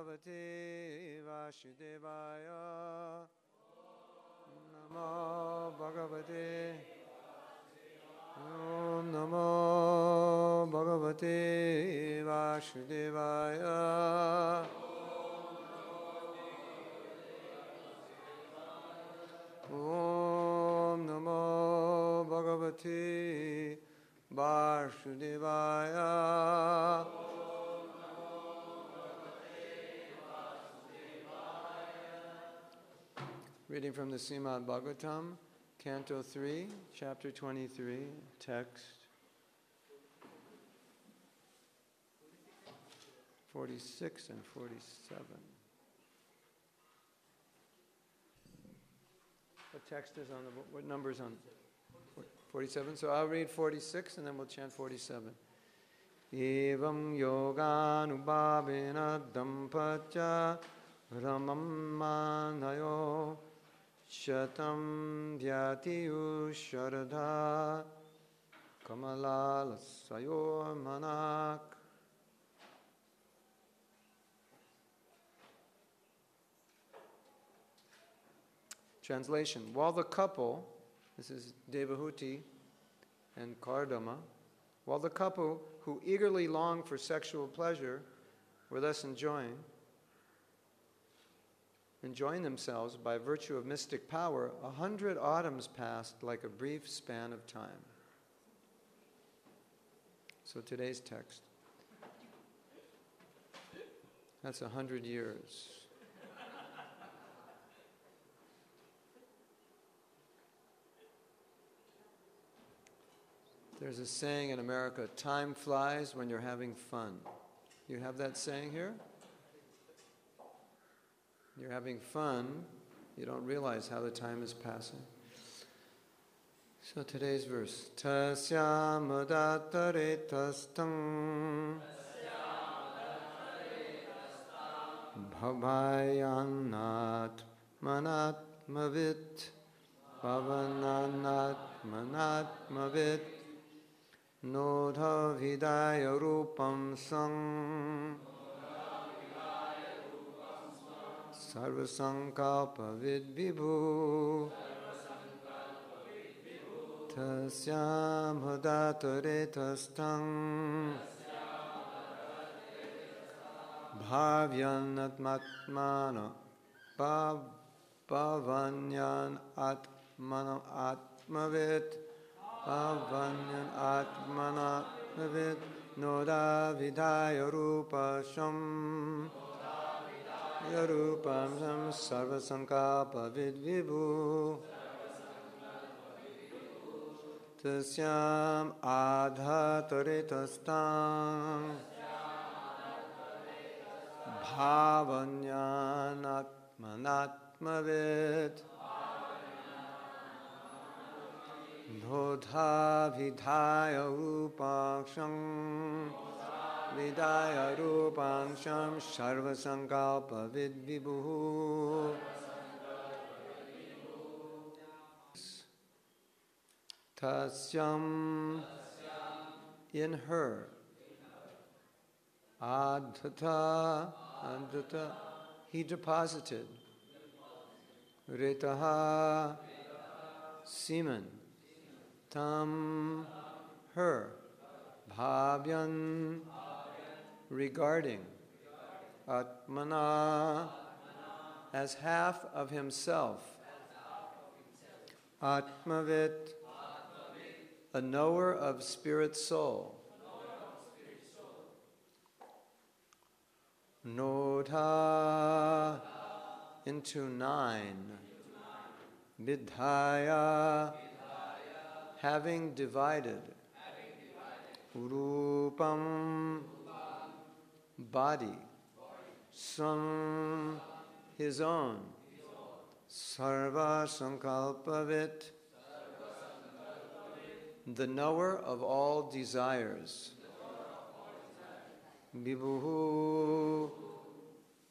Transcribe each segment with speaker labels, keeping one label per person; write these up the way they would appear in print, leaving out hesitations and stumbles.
Speaker 1: Bhagavate Vasudevaya. Namo Bhagavate. Om Namo Bhagavate Vasudevaya. Om Namo Bhagavate Vasudevaya. Reading from the Srimad Bhagwatam, Canto 3, Chapter 23, text 46 and 47. What text is on the book? What number is on? 47. So I'll read 46 and then we'll chant 47. Evam yoganubhavena dampatya ramamanayo shatam vyatiyu sharadha kamalalasayo manak. Translation. While the couple, this is Devahuti and Kardama, while the couple who eagerly long for sexual pleasure were thus enjoying themselves by virtue of mystic power, 100 autumns passed like a brief span of time. So today's text. That's 100 years. There's a saying in America, time flies when you're having fun. You have that saying here? You're having fun, you don't realize how the time is passing. So today's verse. Tasya mudatare tastam bhavayanat manatmavit bhavananat manatmavit Nodha vidaya rupam sang sarva sankalpa vidvibhu tasyam hadatare tastang bhavyan atmatmana bhavanyan atmana atmavit Avanyan atmana navid noda vidaya rupasham yarupam sam sarva sankalpa vidvibhu tasyam adhatare tastam bhavanyan atmanatmavid Dhodha vidaya rupangsham sarva sankalpa vidvibhu tasyam in her adhata he deposited ritaha semen tam, her, bhavyan, regarding, atmana, as half of himself, atmavit, a knower of spirit soul, nodha, into 9, vidhaya, having divided, rupam, body, sam, his own, sarva sankalpavit, the knower of all desires, vibhu,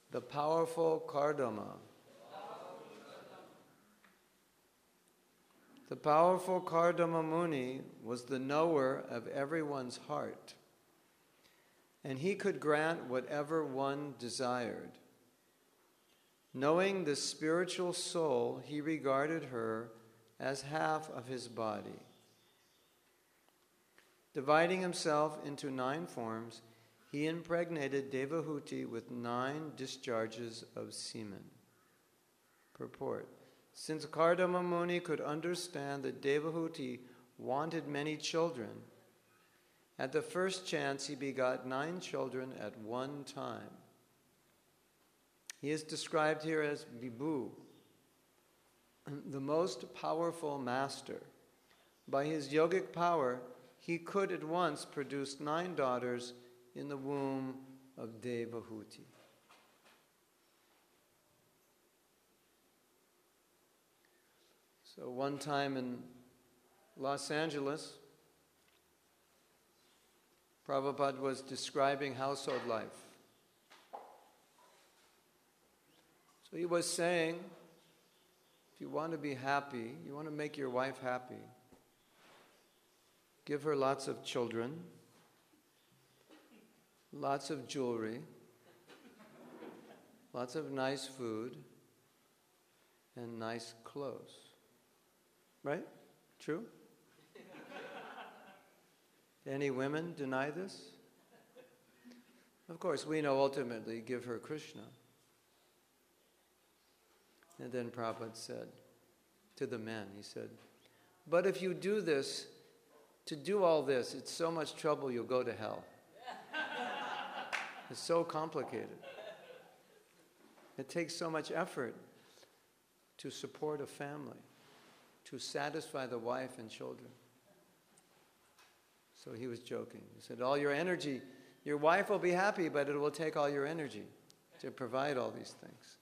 Speaker 1: the powerful Kardama. The powerful Kardama Muni was the knower of everyone's heart. and he could grant whatever one desired. Knowing the spiritual soul, he regarded her as half of his body. Dividing himself into 9 forms, he impregnated Devahuti with 9 discharges of semen. Purport. Since Kardama Muni could understand that Devahuti wanted many children, at the first chance he begot 9 children at one time. He is described here as Vibhu, the most powerful master. By his yogic power, he could at once produce 9 daughters in the womb of Devahuti. So one time in Los Angeles, Prabhupada was describing household life. So he was saying, if you want to be happy, you want to make your wife happy, give her lots of children, lots of jewelry, lots of nice food, and nice clothes. Right? True? Any women deny this? Of course, we know ultimately give her Krishna. And then Prabhupada said to the men, he said, but if you do this, to do all this, it's so much trouble you'll go to hell. It's so complicated. It takes so much effort to support a family, to satisfy the wife and children. So he was joking. He said, all your energy, your wife will be happy, but it will take all your energy to provide all these things.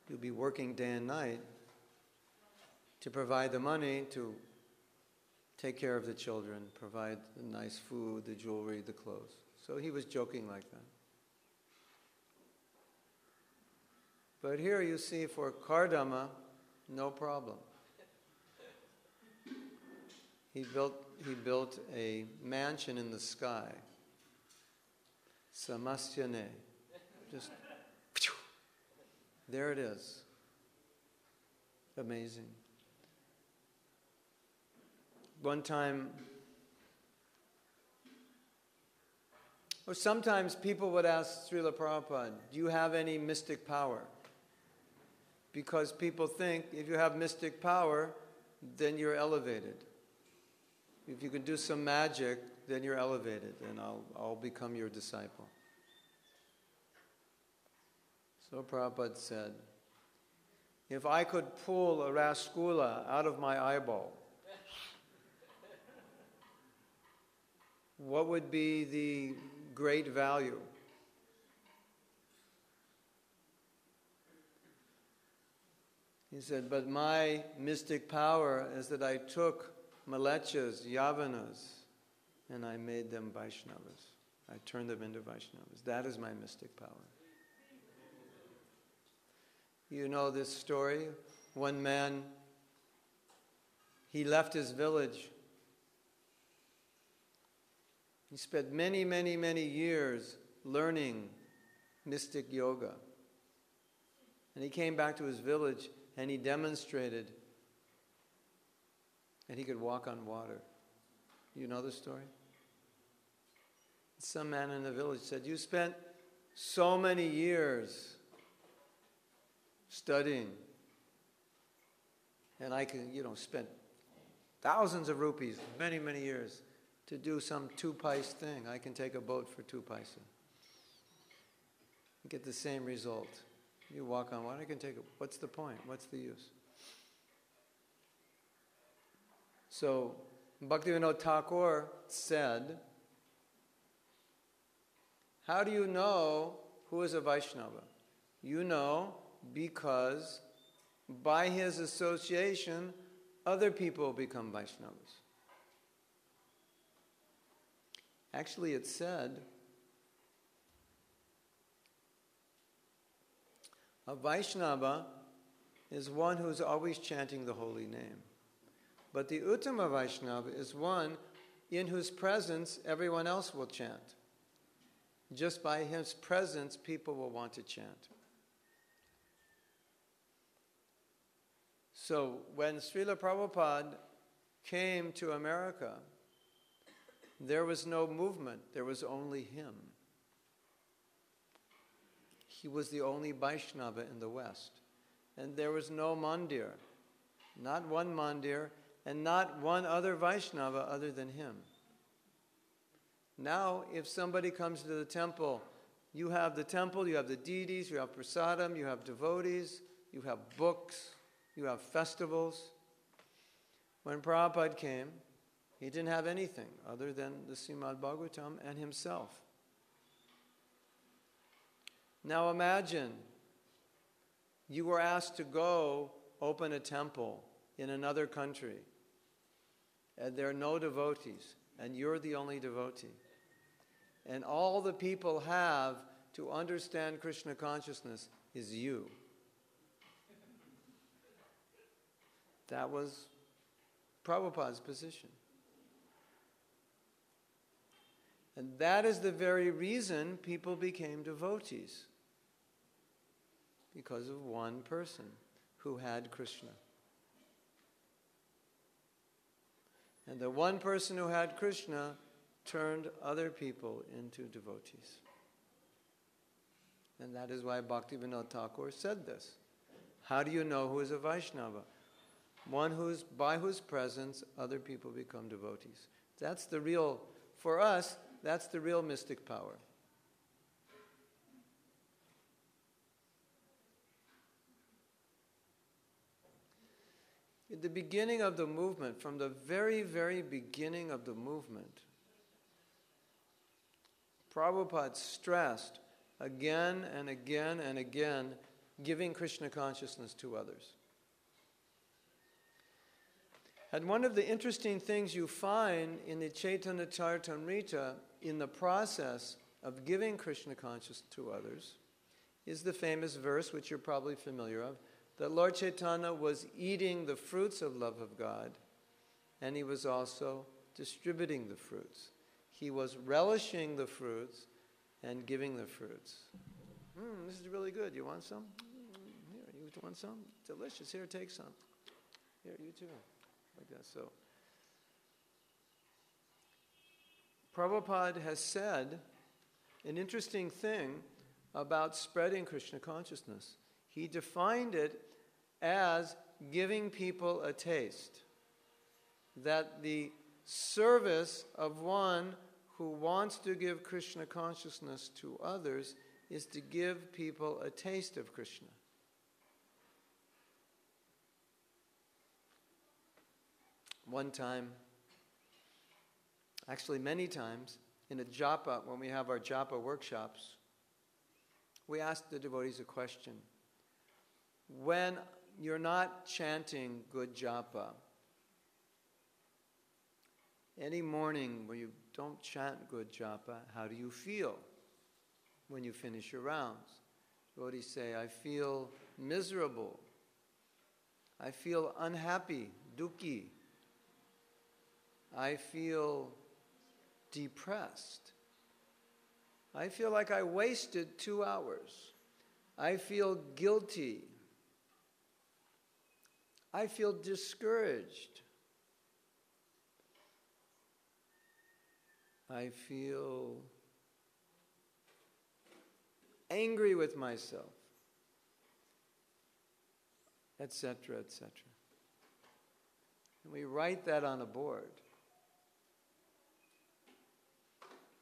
Speaker 1: You'll be working day and night to provide the money to take care of the children, provide the nice food, the jewelry, the clothes. So he was joking like that. But here you see for Kardama, no problem. He built a mansion in the sky. Samasyane. Just, there it is. Amazing. One time, or sometimes people would ask Srila Prabhupada, do you have any mystic power? Because people think if you have mystic power, then you're elevated. If you can do some magic, then you're elevated, and I'll become your disciple. So Prabhupada said, if I could pull a rascula out of my eyeball, what would be the great value? He said, but my mystic power is that I took Malechas, Yavanas, and I made them Vaishnavas. I turned them into Vaishnavas. That is my mystic power. You know this story? One man, he left his village. He spent many, many, many years learning mystic yoga. And he came back to his village and he demonstrated that he could walk on water. You know the story? Some man in the village said, you spent so many years studying, and I can, spent thousands of rupees, many, many years, to do some 2 paise thing. I can take a boat for 2 paise. Get the same result. You walk on water, I can take it. What's the point? What's the use? So, Bhaktivinoda Thakur said, how do you know who is a Vaishnava? You know because by his association, other people become Vaishnavas. Actually, it said, a Vaishnava is one who's always chanting the holy name. But the Uttama Vaishnava is one in whose presence everyone else will chant. Just by his presence, people will want to chant. So when Srila Prabhupada came to America, there was no movement, there was only him. He was the only Vaishnava in the West. And there was no mandir, not one mandir, and not one other Vaishnava other than him. Now, if somebody comes to the temple, you have the deities, you have prasadam, you have devotees, you have books, you have festivals. When Prabhupada came, he didn't have anything other than the Srimad Bhagwatam and himself. Now imagine you were asked to go open a temple in another country, and there are no devotees, and you're the only devotee. And all the people have to understand Krishna consciousness is you. That was Prabhupada's position. And that is the very reason people became devotees. Because of one person who had Krishna. And the one person who had Krishna turned other people into devotees. And that is why Bhaktivinoda Thakur said this. How do you know who is a Vaishnava? One by whose presence other people become devotees. That's the real, for us, that's the real mystic power. At the beginning of the movement, from the very, very beginning of the movement, Prabhupada stressed again and again and again giving Krishna consciousness to others. And one of the interesting things you find in the Chaitanya Charitamrita in the process of giving Krishna consciousness to others is the famous verse, which you're probably familiar of, that Lord Chaitanya was eating the fruits of love of God, and he was also distributing the fruits. He was relishing the fruits and giving the fruits. This is really good. You want some? Here, you want some? Delicious. Here, take some. Here, you too. Like that. So, Prabhupada has said an interesting thing about spreading Krishna consciousness. He defined it as giving people a taste. That the service of one who wants to give Krishna consciousness to others is to give people a taste of Krishna. One time, actually many times, in a japa, when we have our japa workshops, we ask the devotees a question. When you're not chanting good japa, any morning where you don't chant good japa, how do you feel when you finish your rounds? Devotees say, I feel miserable. I feel unhappy, dukkhi. I feel depressed. I feel like I wasted 2 hours. I feel guilty. I feel discouraged. I feel angry with myself, etc., etc. And we write that on a board.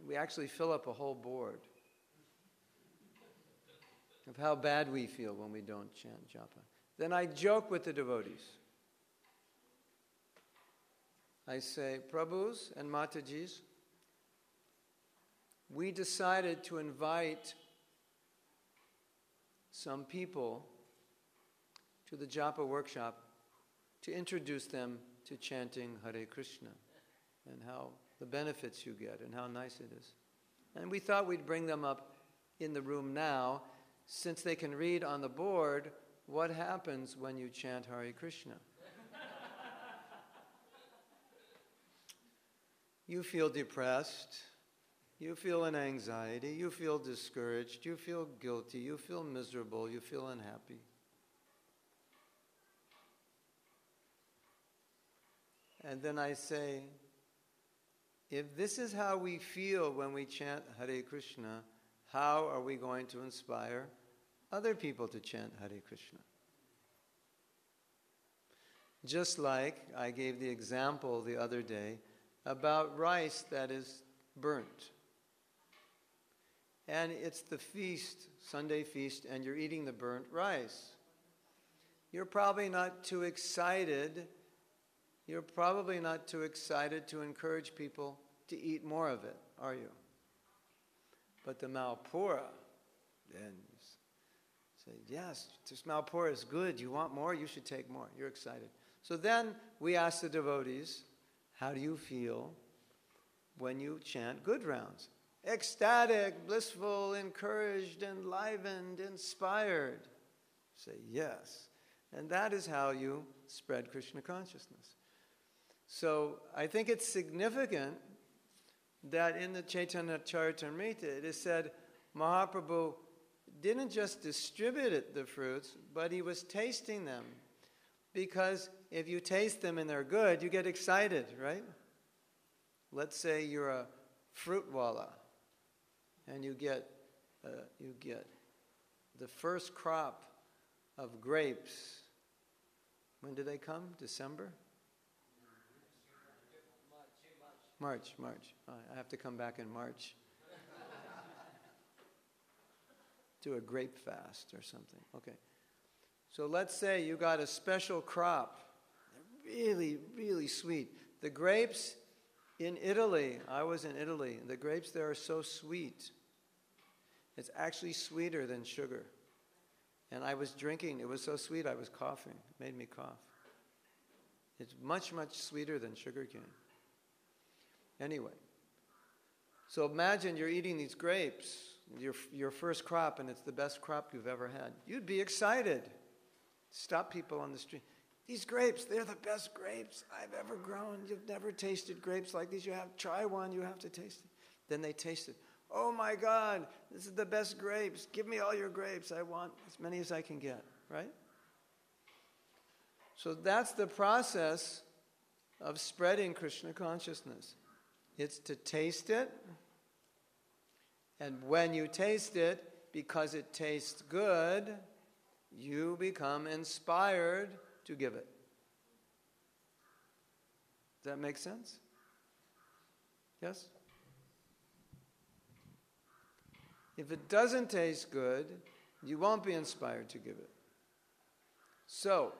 Speaker 1: We actually fill up a whole board of how bad we feel when we don't chant japa. Then I joke with the devotees. I say, Prabhus and Matajis, we decided to invite some people to the japa workshop to introduce them to chanting Hare Krishna and how the benefits you get and how nice it is. And we thought we'd bring them up in the room now, since they can read on the board what happens when you chant Hare Krishna. you feel depressed, you feel an anxiety, you feel discouraged, you feel guilty, you feel miserable, you feel unhappy. And then I say, if this is how we feel when we chant Hare Krishna, how are we going to inspire other people to chant Hare Krishna? Just like I gave the example the other day about rice that is burnt. And it's the feast, Sunday feast, and you're eating the burnt rice. You're probably not too excited. You're probably not too excited to encourage people to eat more of it, are you? But the Malpura, then you say, yes, this Malpura is good. You want more? You should take more. You're excited. So then we ask the devotees, how do you feel when you chant good rounds? Ecstatic, blissful, encouraged, enlivened, inspired. Say yes. And that is how you spread Krishna consciousness. So I think it's significant that in the Chaitanya Charitamrita it is said Mahaprabhu didn't just distribute the fruits, but he was tasting them. Because if you taste them and they're good, you get excited, right? Let's say you're a fruit wala and you get the first crop of grapes. When do they come? December? March. I have to come back in March. Do a grape fast or something. Okay. So let's say you got a special crop. They're really, really sweet. The grapes in Italy, I was in Italy, the grapes there are so sweet. It's actually sweeter than sugar. And I was drinking, it was so sweet I was coughing. It made me cough. It's much, much sweeter than sugar cane. Anyway, so imagine you're eating these grapes, your first crop, and it's the best crop you've ever had. You'd be excited. Stop people on the street. These grapes, they're the best grapes I've ever grown. You've never tasted grapes like these. Try one, you have to taste it. Then they taste it. Oh my God, this is the best grapes. Give me all your grapes. I want as many as I can get, right? So that's the process of spreading Krishna consciousness. It's to taste it, and when you taste it, because it tastes good, you become inspired to give it. Does that make sense? Yes? If it doesn't taste good, you won't be inspired to give it. So,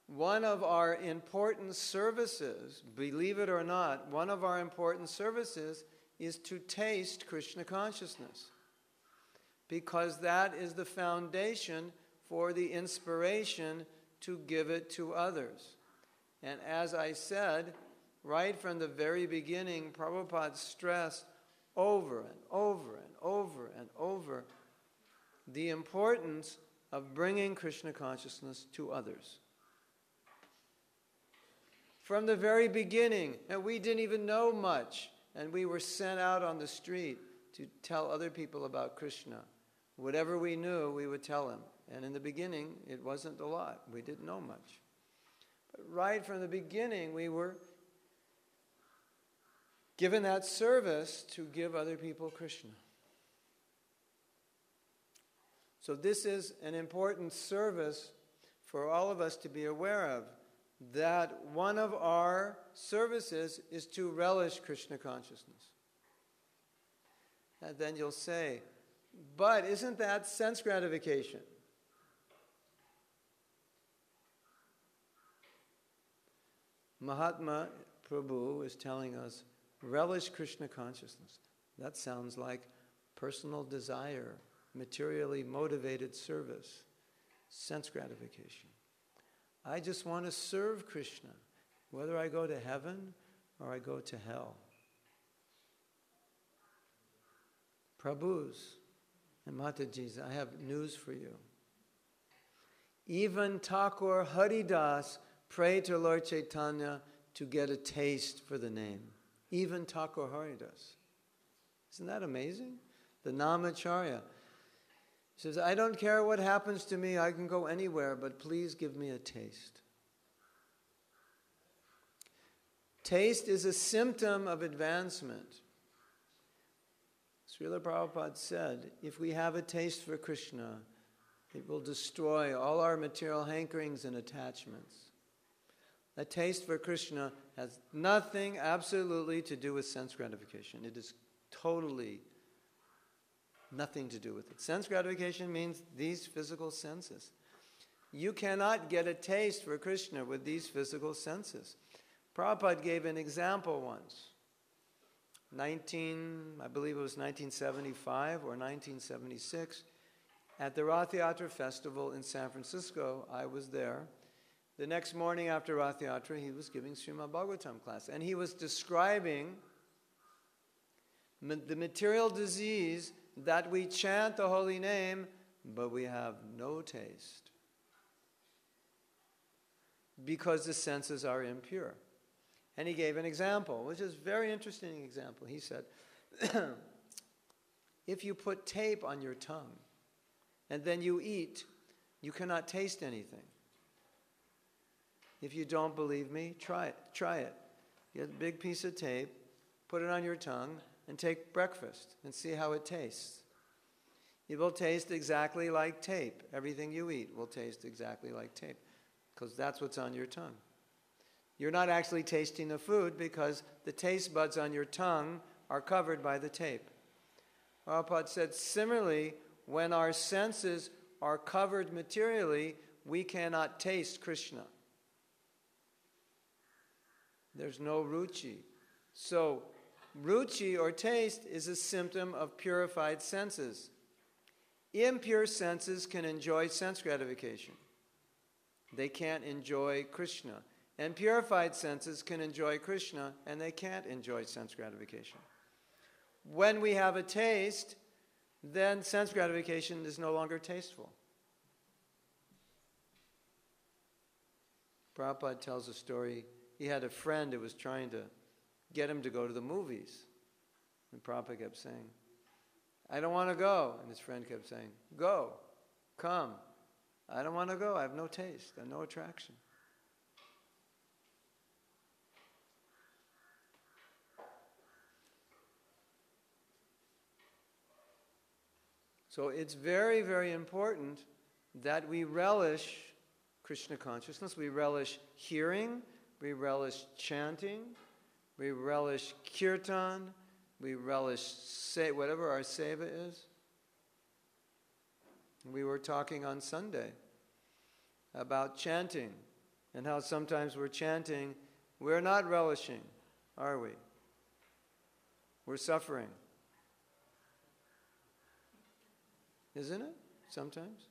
Speaker 1: one of our important services, believe it or not, one of our important services is to taste Krishna consciousness. Because that is the foundation for the inspiration to give it to others. And as I said, right from the very beginning, Prabhupada stressed over and over and over and over the importance of bringing Krishna consciousness to others. From the very beginning, and we didn't even know much, and we were sent out on the street to tell other people about Krishna. Whatever we knew, we would tell them. And in the beginning, it wasn't a lot. We didn't know much. But right from the beginning, we were given that service to give other people Krishna. So this is an important service for all of us to be aware of, that one of our services is to relish Krishna consciousness. And then you'll say, but isn't that sense gratification? Mahatma Prabhu is telling us, relish Krishna consciousness. That sounds like personal desire, materially motivated service, sense gratification. I just want to serve Krishna, whether I go to heaven or I go to hell. Prabhus and Matajis, I have news for you. Even Thakur Haridas prayed to Lord Chaitanya to get a taste for the name. Even Thakur Hari does. Isn't that amazing? The Namacharya says, I don't care what happens to me, I can go anywhere, but please give me a taste. Taste is a symptom of advancement. Srila Prabhupada said, if we have a taste for Krishna, it will destroy all our material hankerings and attachments. A taste for Krishna has nothing absolutely to do with sense gratification. It is totally nothing to do with it. Sense gratification means these physical senses. You cannot get a taste for Krishna with these physical senses. Prabhupada gave an example once. I believe it was 1975 or 1976, at the Rath Yatra festival in San Francisco. I was there. The next morning after Rath Yatra, he was giving Srimad Bhagwatam class, and he was describing the material disease that we chant the holy name, but we have no taste because the senses are impure. And he gave an example, which is a very interesting example. He said, if you put tape on your tongue and then you eat, you cannot taste anything. If you don't believe me, try it. Try it. Get a big piece of tape, put it on your tongue, and take breakfast and see how it tastes. It will taste exactly like tape. Everything you eat will taste exactly like tape because that's what's on your tongue. You're not actually tasting the food because the taste buds on your tongue are covered by the tape. Prabhupada said, similarly, when our senses are covered materially, we cannot taste Krishna. There's no ruchi. So, ruchi or taste is a symptom of purified senses. Impure senses can enjoy sense gratification. They can't enjoy Krishna. And purified senses can enjoy Krishna, and they can't enjoy sense gratification. When we have a taste, then sense gratification is no longer tasteful. Prabhupada tells a story. He had a friend who was trying to get him to go to the movies. And Prabhupada kept saying, I don't want to go. And his friend kept saying, go, come. I don't want to go. I have no taste. I have no attraction. So it's very, very important that we relish Krishna consciousness. We relish hearing. We relish chanting. We relish kirtan. We relish whatever our seva is. We were talking on Sunday about chanting and how sometimes we're chanting, we're not relishing, are we? We're suffering. Isn't it? Sometimes.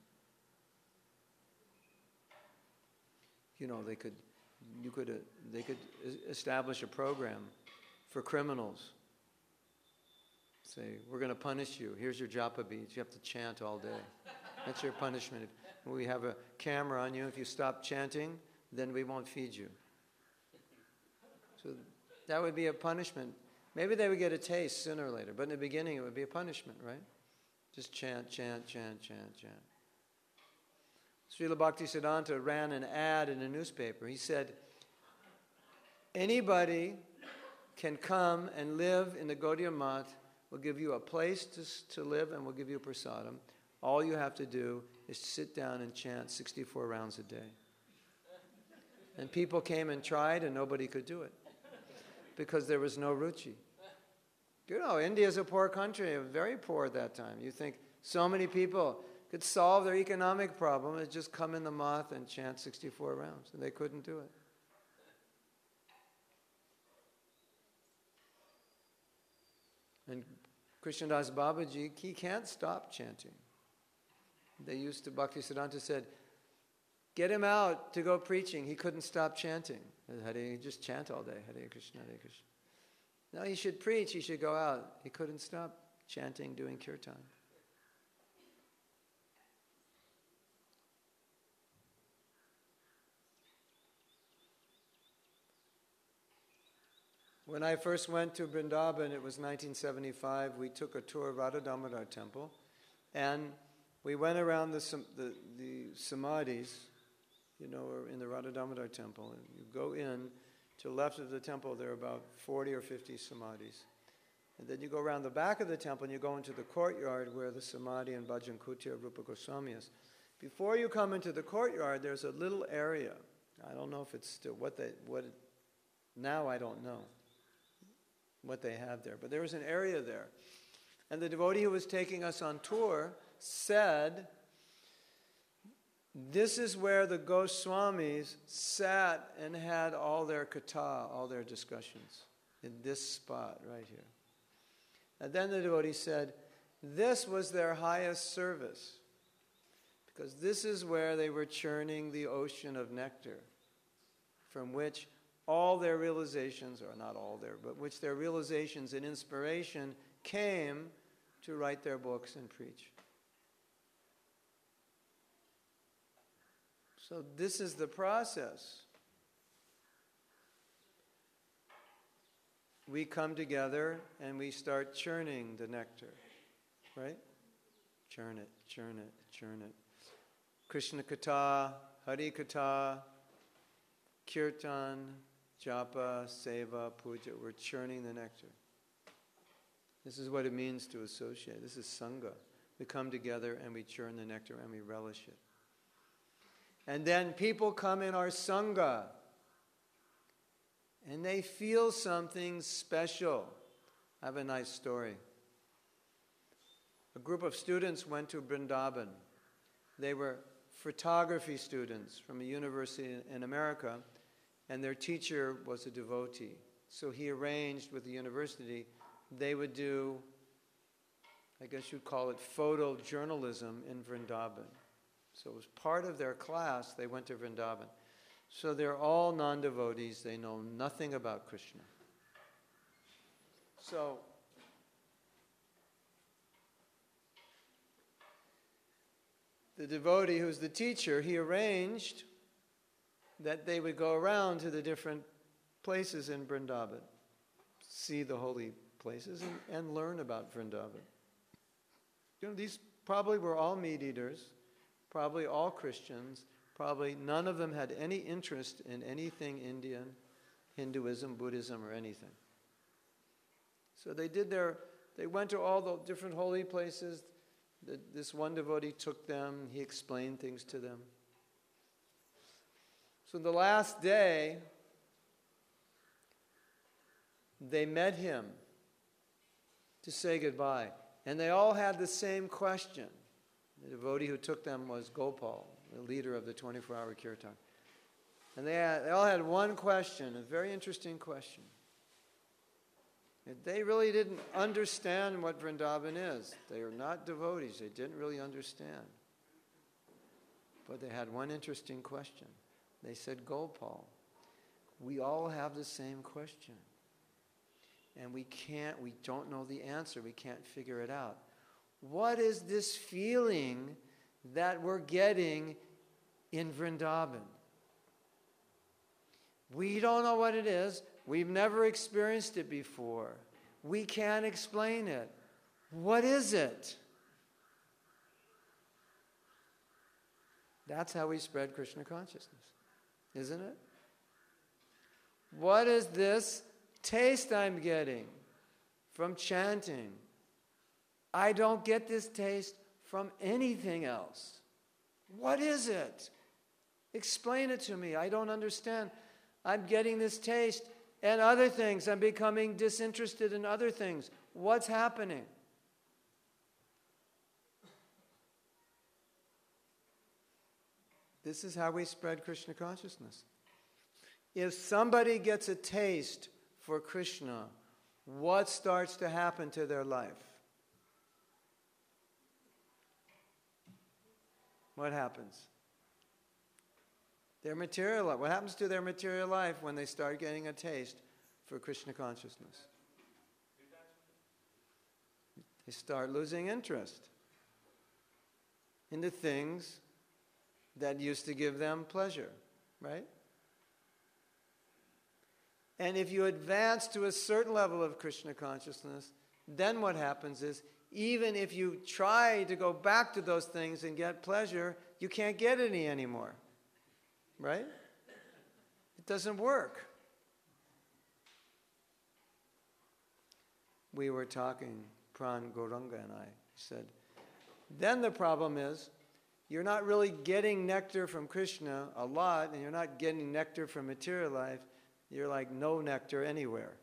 Speaker 1: You know, they could establish a program for criminals. Say, we're going to punish you. Here's your japa beads. You have to chant all day. That's your punishment. We have a camera on you. If you stop chanting, then we won't feed you. So that would be a punishment. Maybe they would get a taste sooner or later, but in the beginning it would be a punishment, right? Just chant, chant, chant, chant, chant. Srila Bhaktisiddhanta ran an ad in a newspaper. He said, anybody can come and live in the Gaudiya Math. We'll give you a place to live and we'll give you a prasadam. All you have to do is sit down and chant 64 rounds a day. And people came and tried and nobody could do it because there was no ruchi. You know, India is a poor country, very poor at that time. You think so many people could solve their economic problem and just come in the math and chant 64 rounds, and they couldn't do it. And Krishnadas Babaji, he can't stop chanting. They used to, Bhaktisiddhanta said, get him out to go preaching. He couldn't stop chanting. He'd just chant all day, Hare Krishna, Hare Krishna. No, he should preach, he should go out. He couldn't stop chanting, doing kirtan. When I first went to Vrindavan, it was 1975, we took a tour of Radha Damodar temple, and we went around the samadhis, you know, in the Radha Damodar temple, and you go in, to the left of the temple there are about 40 or 50 samadhis. And then you go around the back of the temple and you go into the courtyard where the samadhi and bhajan kuti of Rupa Goswami is. Before you come into the courtyard, there's a little area. I don't know if it's still, now I don't know what they have there. But there was an area there. And the devotee who was taking us on tour said, this is where the Goswamis sat and had all their katha, all their discussions, in this spot right here. And then the devotee said, this was their highest service, because this is where they were churning the ocean of nectar, from which all their realizations, or not all their, but which their realizations and inspiration came to write their books and preach. So this is the process. We come together and we start churning the nectar, right? Churn it, churn it, churn it. Krishna Katha, Hari Katha, Kirtan, Japa, Seva, Puja. We're churning the nectar. This is what it means to associate. This is Sangha. We come together and we churn the nectar and we relish it. And then people come in our Sangha and they feel something special. I have a nice story. A group of students went to Vrindavan. They were photography students from a university in America, and their teacher was a devotee. So he arranged with the university, they would do, I guess you'd call it photojournalism in Vrindavan. So it was part of their class, they went to Vrindavan. So they're all non-devotees, they know nothing about Krishna. So the devotee who's the teacher, he arranged that they would go around to the different places in Vrindavan, see the holy places and learn about Vrindavan. You know, these probably were all meat eaters, probably all Christians, probably none of them had any interest in anything Indian, Hinduism, Buddhism, or anything. So they went to all the different holy places. This one devotee took them, he explained things to them. So the last day, they met him to say goodbye. And they all had the same question. The devotee who took them was Gopal, the leader of the 24-hour kirtan. And they all had one question, a very interesting question. They really didn't understand what Vrindavan is. They are not devotees. They didn't really understand. But they had one interesting question. They said, Gopal, we all have the same question. And we don't know the answer. We can't figure it out. What is this feeling that we're getting in Vrindavan? We don't know what it is. We've never experienced it before. We can't explain it. What is it? That's how we spread Krishna consciousness, isn't it? What is this taste I'm getting from chanting? I don't get this taste from anything else. What is it? Explain it to me. I don't understand. I'm getting this taste and other things. I'm becoming disinterested in other things. What's happening? This is how we spread Krishna consciousness. If somebody gets a taste for Krishna, what starts to happen to their life? What happens? Their material life. What happens to their material life when they start getting a taste for Krishna consciousness? They start losing interest in the things that used to give them pleasure, right? And if you advance to a certain level of Krishna consciousness, then what happens is, even if you try to go back to those things and get pleasure, you can't get any anymore. Right? It doesn't work. We were talking, Pran Gauranga and I, he said, then the problem is, you're not really getting nectar from Krishna a lot, and you're not getting nectar from material life. You're like no nectar anywhere.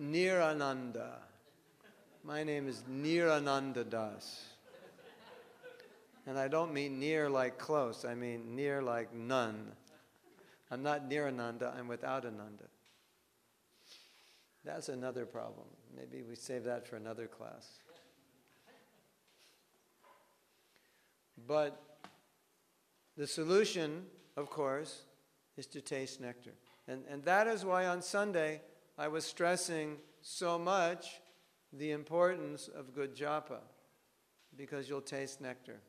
Speaker 1: Nirananda. My name is Nirananda Das. And I don't mean near like close, I mean near like none. I'm not Nirananda, I'm without Ananda. That's another problem. Maybe we save that for another class. But the solution, of course, is to taste nectar. And that is why on Sunday I was stressing so much the importance of good japa, because you'll taste nectar.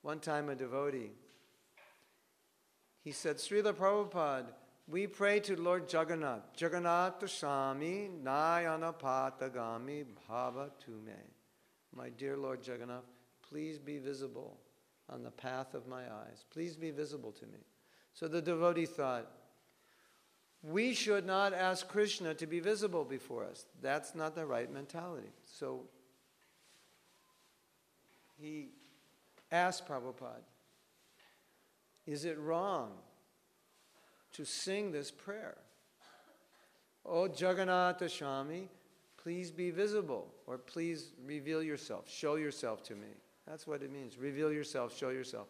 Speaker 1: One time a devotee, he said, Srila Prabhupada, we pray to Lord Jagannath, Jagannath Swami Nayanapatagami Bhava Tume. My dear Lord Jagannath, please be visible on the path of my eyes. Please be visible to me. So the devotee thought, we should not ask Krishna to be visible before us. That's not the right mentality. So he asked Prabhupada, is it wrong to sing this prayer? Oh Jagannatha Swami, please be visible, or please reveal yourself, show yourself to me. That's what it means, reveal yourself, show yourself.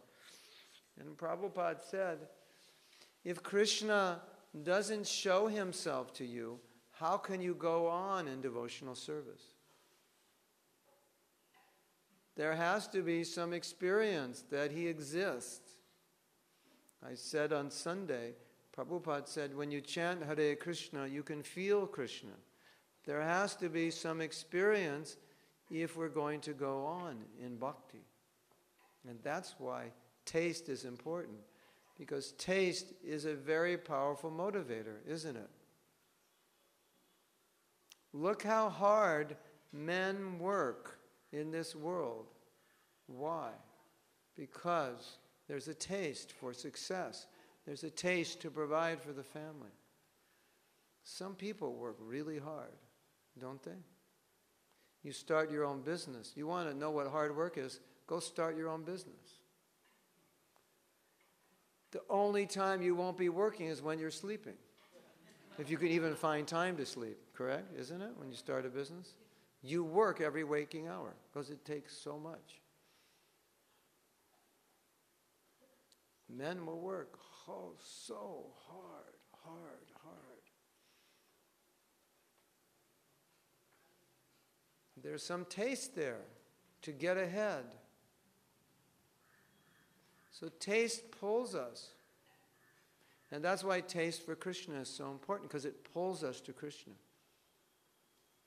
Speaker 1: And Prabhupada said, if Krishna doesn't show himself to you, how can you go on in devotional service? There has to be some experience that he exists. I said on Sunday, Prabhupada said, when you chant Hare Krishna, you can feel Krishna. There has to be some experience if we're going to go on in bhakti. And that's why taste is important, because taste is a very powerful motivator, isn't it? Look how hard men work in this world. Why? Because there's a taste for success. There's a taste to provide for the family. Some people work really hard, don't they? You start your own business. You want to know what hard work is, go start your own business. The only time you won't be working is when you're sleeping. If you can even find time to sleep, correct? Isn't it? When you start a business? You work every waking hour because it takes so much. Men will work so hard. There's some taste there to get ahead. So taste pulls us. And that's why taste for Krishna is so important, because it pulls us to Krishna.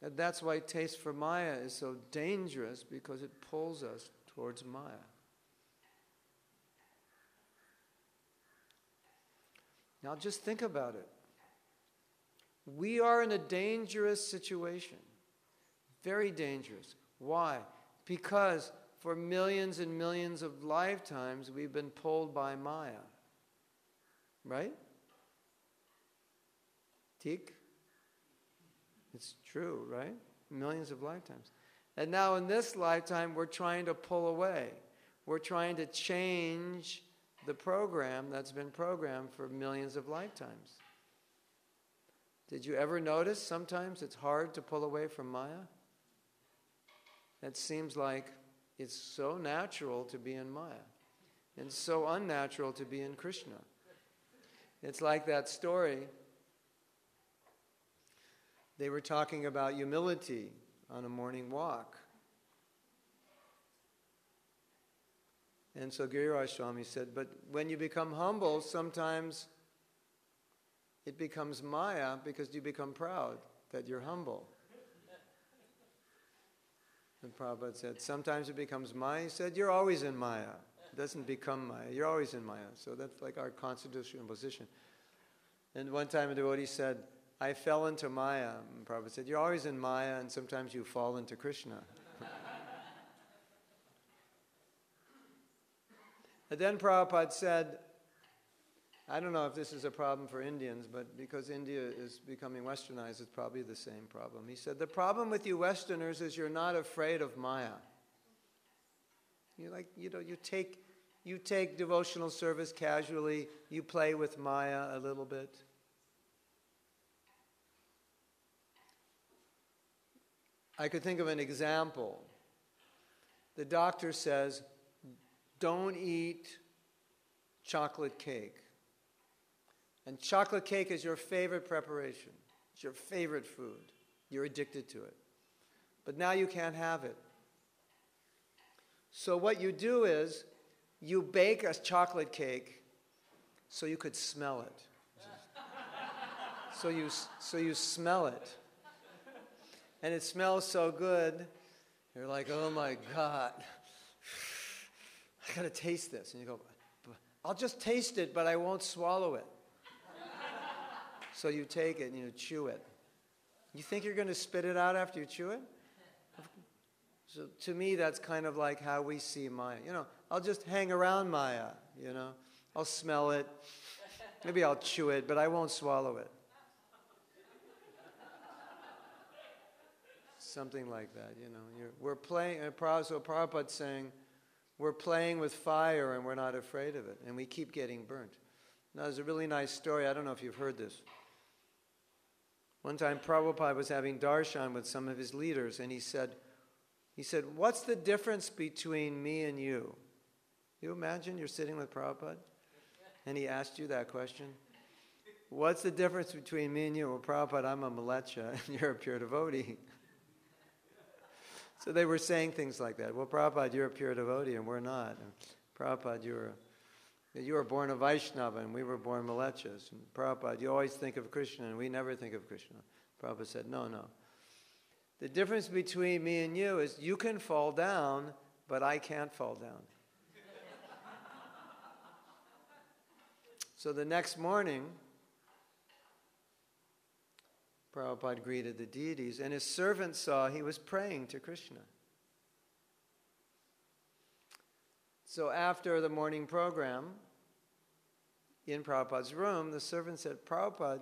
Speaker 1: And that's why taste for Maya is so dangerous, because it pulls us towards Maya. Now just think about it. We are in a dangerous situation. Very dangerous. Why? Because for millions and millions of lifetimes we've been pulled by Maya. Right? Tik? It's true, right? Millions of lifetimes. And now in this lifetime we're trying to pull away. We're trying to change the program that's been programmed for millions of lifetimes. Did you ever notice sometimes it's hard to pull away from Maya? It seems like it's so natural to be in Maya and so unnatural to be in Krishna. It's like that story. They were talking about humility on a morning walk. And so Giriraj Swami said, but when you become humble, sometimes it becomes Maya because you become proud that you're humble. And Prabhupada said, sometimes it becomes Maya. He said, you're always in Maya. It doesn't become Maya. You're always in Maya. So that's like our constitutional position. And one time a devotee said, I fell into Maya. And Prabhupada said, you're always in Maya and sometimes you fall into Krishna. And then Prabhupada said, I don't know if this is a problem for Indians, but because India is becoming westernized, it's probably the same problem. He said, the problem with you Westerners is you're not afraid of Maya. You take devotional service casually, you play with Maya a little bit. I could think of an example. The doctor says, don't eat chocolate cake. And chocolate cake is your favorite preparation. It's your favorite food. You're addicted to it. But now you can't have it. So what you do is, you bake a chocolate cake so you could smell it. So you smell it. And it smells so good, you're like, oh my God, I gotta taste this. And you go, I'll just taste it, but I won't swallow it. So you take it and you chew it. You think you're gonna spit it out after you chew it? So to me, that's kind of like how we see Maya. I'll just hang around Maya, I'll smell it, maybe I'll chew it, but I won't swallow it. Something like that, We're playing, so Prabhupada's saying, we're playing with fire and we're not afraid of it, and we keep getting burnt. Now, there's a really nice story, I don't know if you've heard this. One time Prabhupada was having darshan with some of his leaders, and he said, what's the difference between me and you? You imagine you're sitting with Prabhupada, and he asked you that question? What's the difference between me and you? Well, Prabhupada, I'm a malecha, and you're a pure devotee. So they were saying things like that. Well, Prabhupada, you're a pure devotee, and we're not. And Prabhupada, you were born a Vaishnava, and we were born malechas. And Prabhupada, you always think of Krishna, and we never think of Krishna. Prabhupada said, no. The difference between me and you is you can fall down, but I can't fall down. So the next morning, Prabhupada greeted the deities, and his servant saw he was praying to Krishna. So after the morning program, in Prabhupada's room, the servant said, Prabhupada,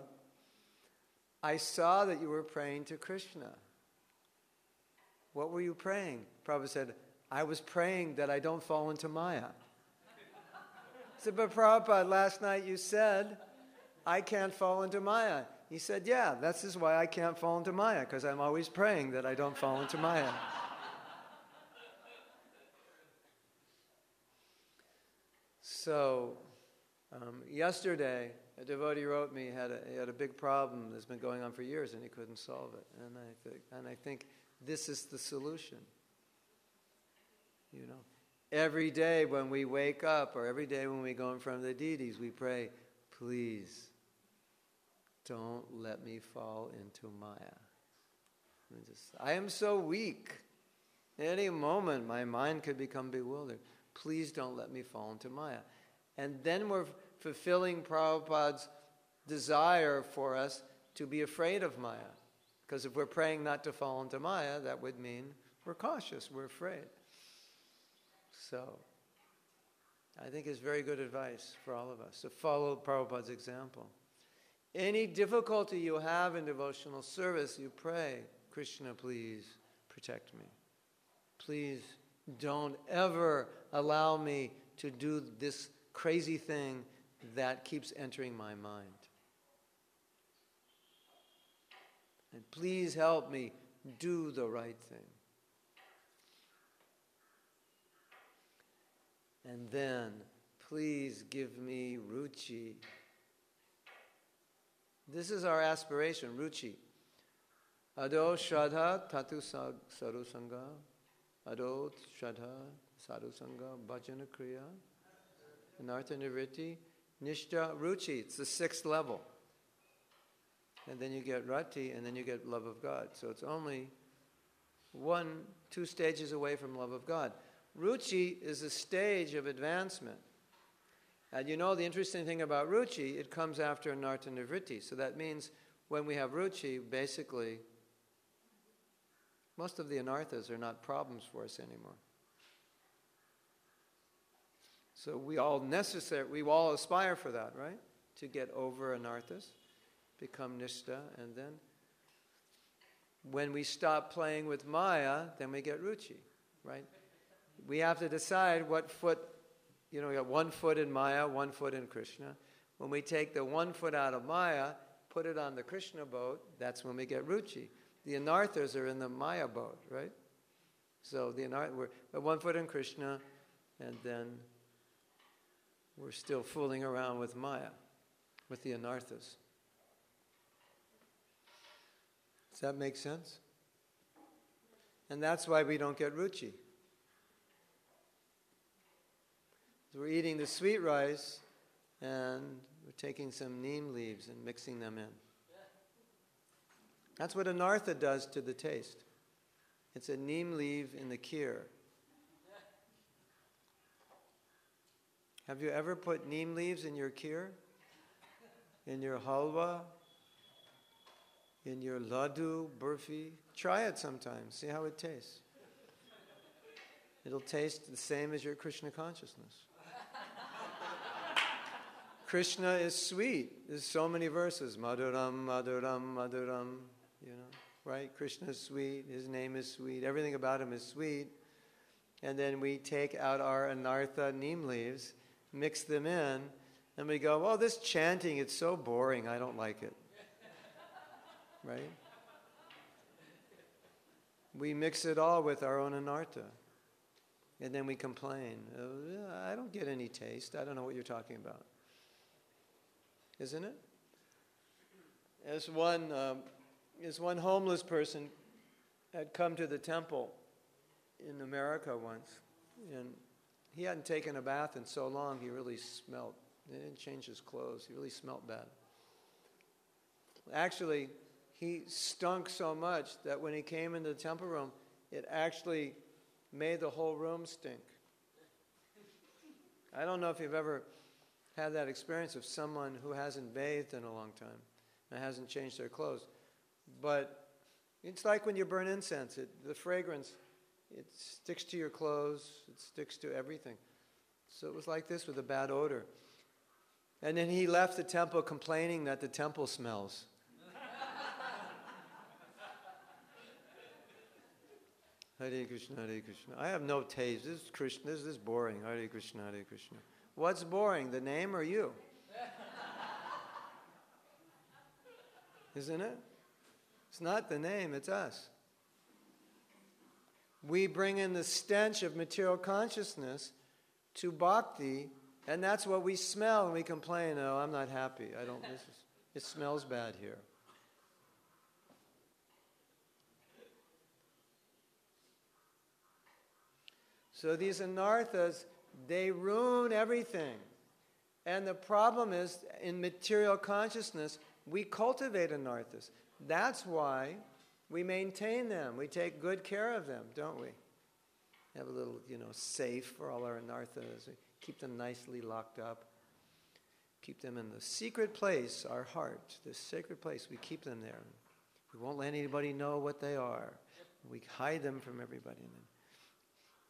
Speaker 1: I saw that you were praying to Krishna. What were you praying? Prabhupada said, I was praying that I don't fall into Maya. He said, but Prabhupada, last night you said, I can't fall into Maya. He said, yeah, this is why I can't fall into Maya, because I'm always praying that I don't fall into Maya. So, yesterday, a devotee wrote me, he had a big problem that's been going on for years, and he couldn't solve it. And I think this is the solution. Every day when we wake up, or every day when we go in front of the deities, we pray, please, don't let me fall into Maya. I am so weak. At any moment, my mind could become bewildered. Please don't let me fall into Maya. And then we're fulfilling Prabhupada's desire for us to be afraid of Maya. Because if we're praying not to fall into Maya, that would mean we're cautious, we're afraid. So, I think it's very good advice for all of us to follow Prabhupada's example. Any difficulty you have in devotional service, you pray, Krishna, please protect me. Please don't ever allow me to do this crazy thing that keeps entering my mind. And please help me do the right thing. And then, please give me Ruchi. This is our aspiration, Ruchi. Ado Shraddha Tatu Sadhu Sangha. Ado Shraddha Sadhu Sangha Bhajana Kriya. Anartha Nivritti. Nishta Ruchi. It's the 6th level. And then you get Rati, and then you get love of God. So it's only 2 stages away from love of God. Ruchi is a stage of advancement. And you know the interesting thing about Ruchi, it comes after Anartha Nivritti. So that means when we have Ruchi, basically, most of the anarthas are not problems for us anymore. So we all aspire for that, right? To get over anarthas, become nishta, and then when we stop playing with Maya, then we get Ruchi, right? We have to decide what foot, we got 1 foot in Maya, 1 foot in Krishna. When we take the 1 foot out of Maya, put it on the Krishna boat, that's when we get Ruchi. The anarthas are in the Maya boat, right? So we're 1 foot in Krishna, and then we're still fooling around with Maya, with the anarthas. Does that make sense? And that's why we don't get Ruchi. We're eating the sweet rice, and we're taking some neem leaves and mixing them in. That's what anartha does to the taste. It's a neem leaf in the kheer. Have you ever put neem leaves in your kheer? In your halwa? In your laddu, burfi? Try it sometime. See how it tastes. It'll taste the same as your Krishna consciousness. Krishna is sweet. There's so many verses. Madhuram, Madhuram, Madhuram. Right? Krishna is sweet. His name is sweet. Everything about him is sweet. And then we take out our anartha neem leaves, mix them in, and we go, well, this chanting, it's so boring. I don't like it. Right? We mix it all with our own anartha. And then we complain. I don't get any taste. I don't know what you're talking about. Isn't it? As one homeless person had come to the temple in America once, and he hadn't taken a bath in so long, he really smelled. He didn't change his clothes. He really smelled bad. Actually, he stunk so much that when he came into the temple room, it actually made the whole room stink. I don't know if you've ever had that experience of someone who hasn't bathed in a long time and hasn't changed their clothes. But it's like when you burn incense. The fragrance, it sticks to your clothes. It sticks to everything. So it was like this with a bad odor. And then he left the temple complaining that the temple smells. Hare Krishna, Hare Krishna. I have no taste. This is Krishna. This is boring. Hare Krishna, Hare Krishna. What's boring, the name or you? Isn't it? It's not the name, it's us. We bring in the stench of material consciousness to bhakti, and that's what we smell when we complain, oh, I'm not happy. It smells bad here. So these anarthas, they ruin everything. And the problem is, in material consciousness, we cultivate anarthas. That's why we maintain them. We take good care of them, don't we? Have a little, safe for all our anarthas. We keep them nicely locked up. Keep them in the secret place, our heart, the sacred place. We keep them there. We won't let anybody know what they are. We hide them from everybody.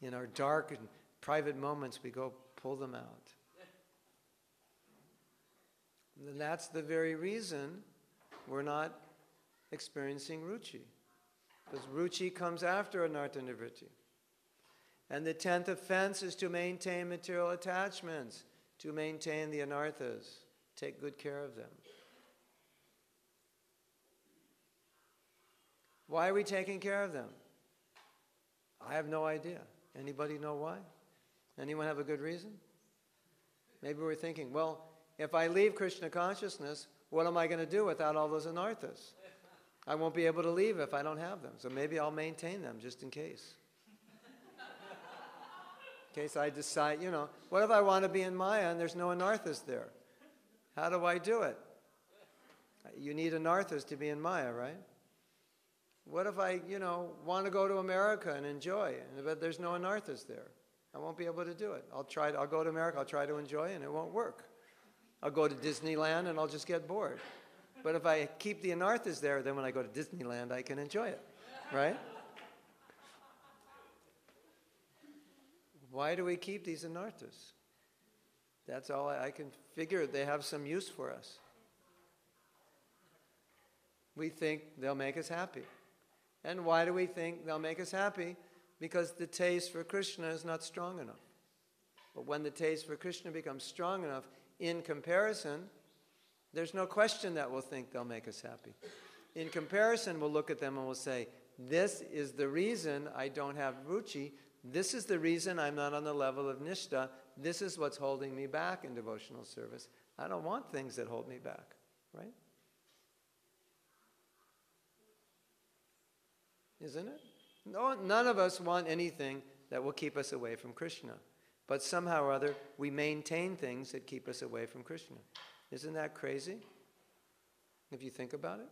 Speaker 1: In our dark and private moments, we go pull them out. And that's the very reason we're not experiencing Ruchi. Because Ruchi comes after Anartha Nivritti. And the 10th offense is to maintain material attachments, to maintain the anarthas, take good care of them. Why are we taking care of them? I have no idea. Anybody know why? Anyone have a good reason? Maybe we're thinking, well, if I leave Krishna consciousness, what am I going to do without all those anarthas? I won't be able to leave if I don't have them. So maybe I'll maintain them just in case. In case I decide, what if I want to be in Maya and there's no anarthas there? How do I do it? You need anarthas to be in Maya, right? What if I, want to go to America and enjoy, but there's no anarthas there? I won't be able to do it. I'll go to America, I'll try to enjoy it, and it won't work. I'll go to Disneyland, and I'll just get bored. But if I keep the anarthas there, then when I go to Disneyland, I can enjoy it, right? Why do we keep these anarthas? That's all I can figure. They have some use for us. We think they'll make us happy. And why do we think they'll make us happy? Because the taste for Krishna is not strong enough. But when the taste for Krishna becomes strong enough, in comparison, there's no question that we'll think they'll make us happy. In comparison, we'll look at them and we'll say, this is the reason I don't have Ruchi. This is the reason I'm not on the level of Nishta. This is what's holding me back in devotional service. I don't want things that hold me back, right? Isn't it? No, none of us want anything that will keep us away from Krishna. But somehow or other, we maintain things that keep us away from Krishna. Isn't that crazy? If you think about it.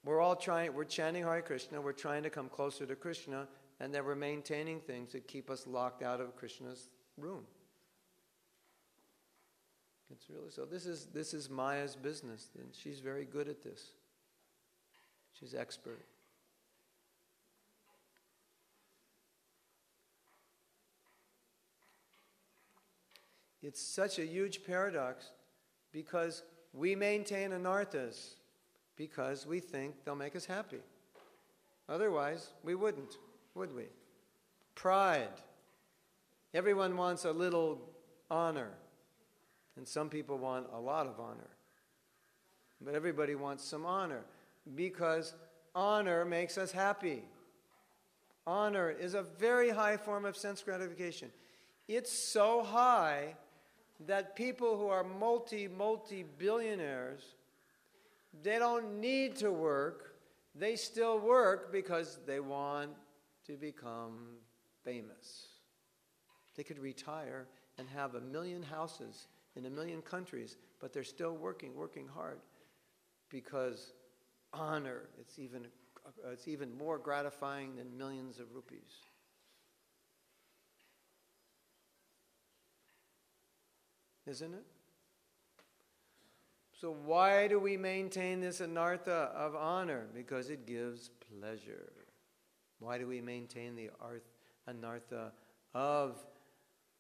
Speaker 1: We're chanting Hare Krishna, we're trying to come closer to Krishna, and then we're maintaining things that keep us locked out of Krishna's room. It's really so. This is Maya's business, and she's very good at this. She's expert. It's such a huge paradox because we maintain anarthas because we think they'll make us happy. Otherwise, we wouldn't, would we? Pride. Everyone wants a little honor, and some people want a lot of honor. But everybody wants some honor because honor makes us happy. Honor is a very high form of sense gratification. It's so high that people who are multi-billionaires, they don't need to work. They still work because they want to become famous. They could retire and have 1 million houses in 1 million countries, but they're still working hard because honor, it's even more gratifying than millions of rupees. Isn't it? So why do we maintain this anartha of honor? Because it gives pleasure. Why do we maintain the anartha of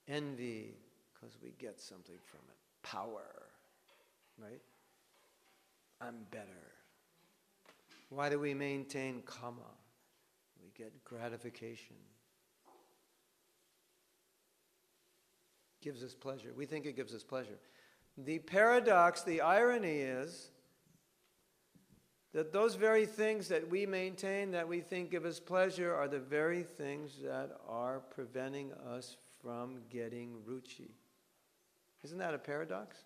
Speaker 1: envy? Because we get something from it. Power. Right? I'm better. Why do we maintain kama? We get gratification. Gives us pleasure. We think it gives us pleasure. The paradox, the irony is that those very things that we maintain that we think give us pleasure are the very things that are preventing us from getting ruchi. Isn't that a paradox?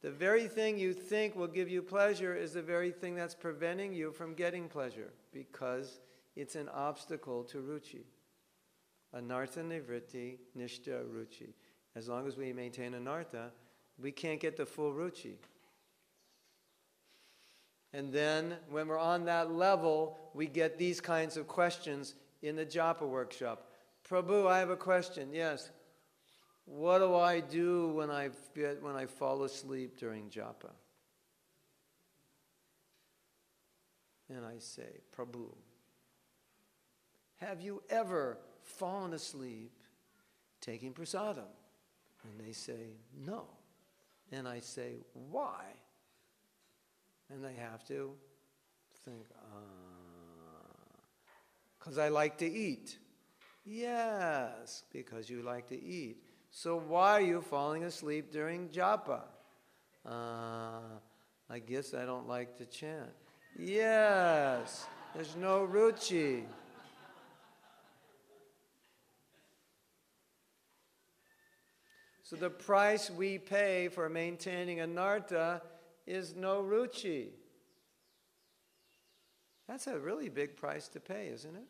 Speaker 1: The very thing you think will give you pleasure is the very thing that's preventing you from getting pleasure because it's an obstacle to ruchi. Anartha nivritti nishta ruchi. As long as we maintain anartha, we can't get the full ruchi. And then, when we're on that level, we get these kinds of questions in the japa workshop. Prabhu, I have a question. Yes. What do I do when I fall asleep during japa? And I say, Prabhu, have you ever fallen asleep taking prasadam? And they say, no. And I say, why? And they have to think, because I like to eat. Yes, because you like to eat. So why are you falling asleep during japa? I guess I don't like to chant. Yes, there's no ruchi. So the price we pay for maintaining anartha is no ruchi. That's a really big price to pay, isn't it?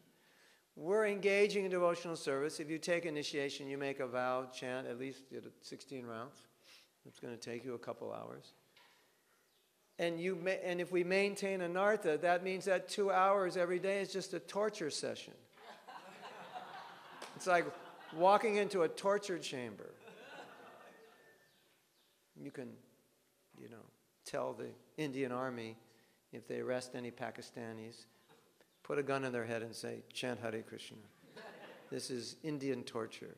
Speaker 1: We're engaging in devotional service. If you take initiation, you make a vow, chant at least 16 rounds. It's going to take you a couple hours. And if we maintain anartha, that means that 2 hours every day is just a torture session. It's like walking into a torture chamber. You can, tell the Indian army, if they arrest any Pakistanis, put a gun in their head and say, chant Hare Krishna. This is Indian torture.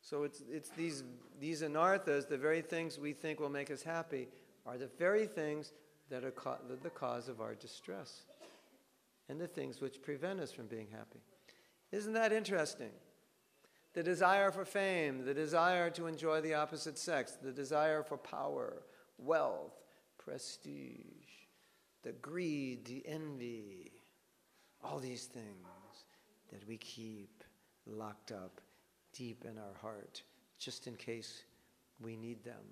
Speaker 1: So it's these anarthas, the very things we think will make us happy, are the very things that are the cause of our distress, and the things which prevent us from being happy. Isn't that interesting? The desire for fame, the desire to enjoy the opposite sex, the desire for power, wealth, prestige, the greed, the envy, all these things that we keep locked up deep in our heart, just in case we need them,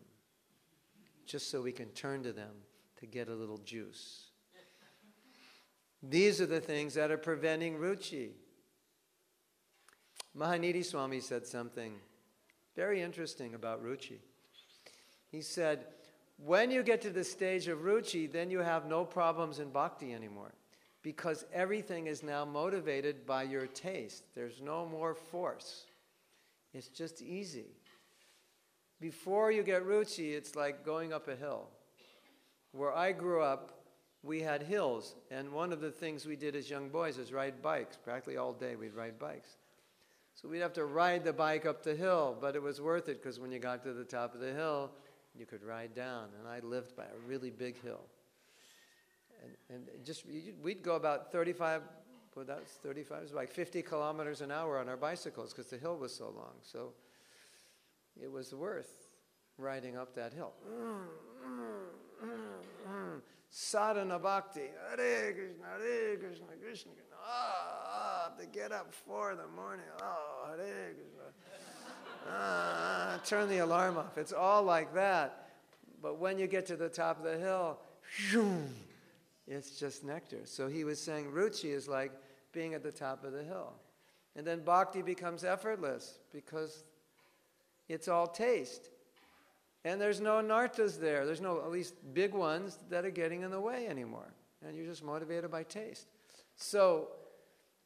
Speaker 1: just so we can turn to them to get a little juice. These are the things that are preventing Ruchi. Mahanidhi Swami said something very interesting about Ruchi. He said, when you get to the stage of Ruchi, then you have no problems in bhakti anymore, because everything is now motivated by your taste. There's no more force. It's just easy. Before you get Ruchi, it's like going up a hill. Where I grew up, we had hills, and one of the things we did as young boys is ride bikes. Practically all day we'd ride bikes. So we'd have to ride the bike up the hill, but it was worth it, because when you got to the top of the hill, you could ride down. And I lived by a really big hill. And we'd go about 35, well, that's 35, it was like 50 kilometers an hour on our bicycles, because the hill was so long. So it was worth riding up that hill. Sadhana bhakti, Hare Krishna, Krishna Krishna. To get up 4 in the morning, Hare Krishna. Turn the alarm off. It's all like that. But when you get to the top of the hill, it's just nectar. So he was saying Ruchi is like being at the top of the hill. And then bhakti becomes effortless, because it's all taste. And there's no nartas there. There's no, at least big ones, that are getting in the way anymore. And you're just motivated by taste. So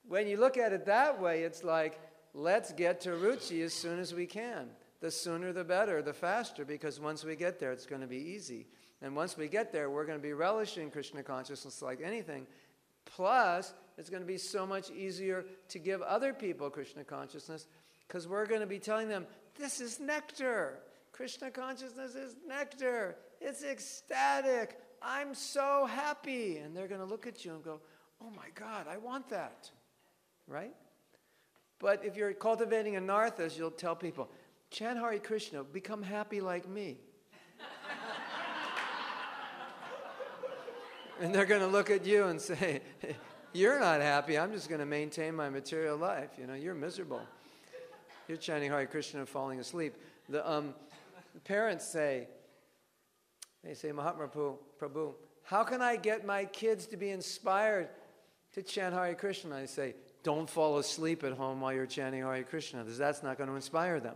Speaker 1: when you look at it that way, it's like, let's get to Ruchi as soon as we can. The sooner the better, the faster, because once we get there, it's going to be easy. And once we get there, we're going to be relishing Krishna consciousness like anything. Plus, it's going to be so much easier to give other people Krishna consciousness, because we're going to be telling them, this is nectar. Krishna consciousness is nectar. It's ecstatic. I'm so happy. And they're going to look at you and go, oh my God, I want that. Right? But if you're cultivating anarthas, you'll tell people, chant Hare Krishna, become happy like me. And they're going to look at you and say, you're not happy. I'm just going to maintain my material life. You're miserable. You're chanting Hare Krishna and falling asleep. The parents say, Mahatma Prabhu, how can I get my kids to be inspired to chant Hare Krishna? I say, don't fall asleep at home while you're chanting Hare Krishna, because that's not going to inspire them.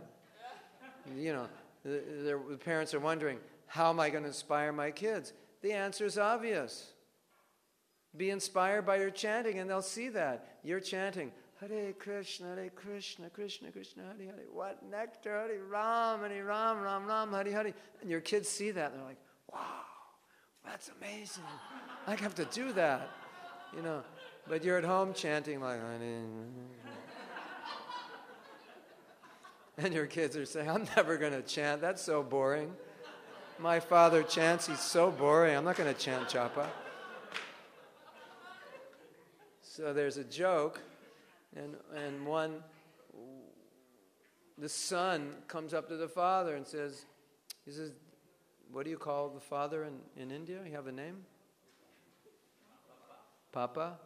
Speaker 1: The parents are wondering, how am I going to inspire my kids? The answer is obvious. Be inspired by your chanting, and they'll see that. You're chanting, Hare Krishna, Krishna Krishna, Hare Hare. What nectar, Hare Ram, Ram Ram, Hare Hare. And your kids see that, and they're like, wow, that's amazing. I have to do that. But you're at home chanting like, and your kids are saying, I'm never going to chant. That's so boring. My father chants. He's so boring. I'm not going to chant japa. So there's a joke, and the son comes up to the father and says, what do you call the father in India? You have a name? Papa?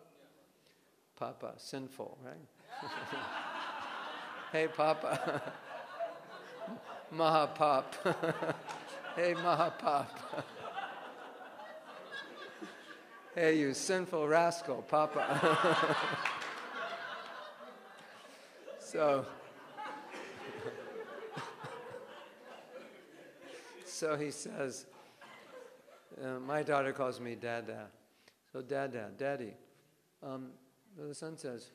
Speaker 1: Papa, sinful, right? Hey, Papa. Mahapap. Hey, Mahapap. Hey, you sinful rascal, Papa. So he says, My daughter calls me Dada. So Dada, Daddy. The son says,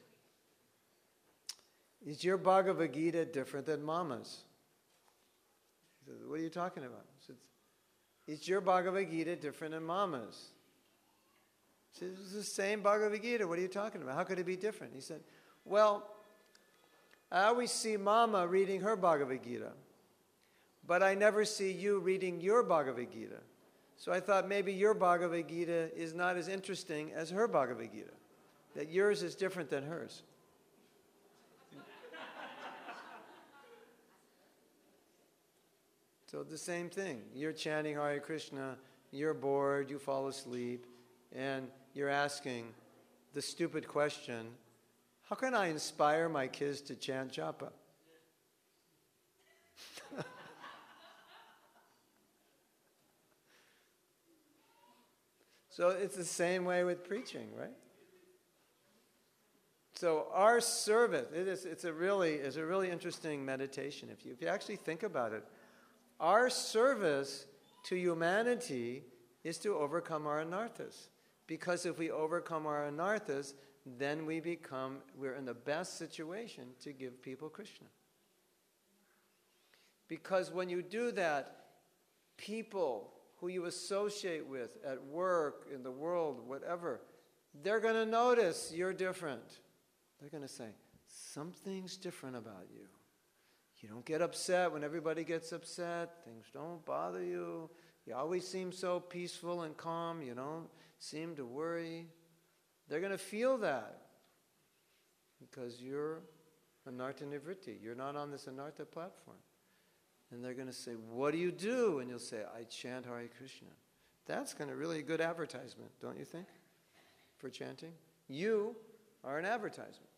Speaker 1: is your Bhagavad Gita different than Mama's? He says, what are you talking about? He says, is your Bhagavad Gita different than Mama's? He says, it's the same Bhagavad Gita. What are you talking about? How could it be different? He said, well, I always see Mama reading her Bhagavad Gita, but I never see you reading your Bhagavad Gita. So I thought maybe your Bhagavad Gita is not as interesting as her Bhagavad Gita, that yours is different than hers. So the same thing. You're chanting Hare Krishna, you're bored, you fall asleep, and you're asking the stupid question, how can I inspire my kids to chant japa? So it's the same way with preaching, right? So our service, it's a really interesting meditation. If you actually think about it, our service to humanity is to overcome our anarthas. Because if we overcome our anarthas, then we're in the best situation to give people Krishna. Because when you do that, people who you associate with at work, in the world, whatever, they're going to notice you're different. They're going to say, something's different about you. You don't get upset when everybody gets upset. Things don't bother you. You always seem so peaceful and calm. You don't seem to worry. They're going to feel that because you're anartha nivritti. You're not on this anartha platform. And they're going to say, what do you do? And you'll say, I chant Hare Krishna. That's kind of really a good advertisement, don't you think, for chanting? You are an advertisement.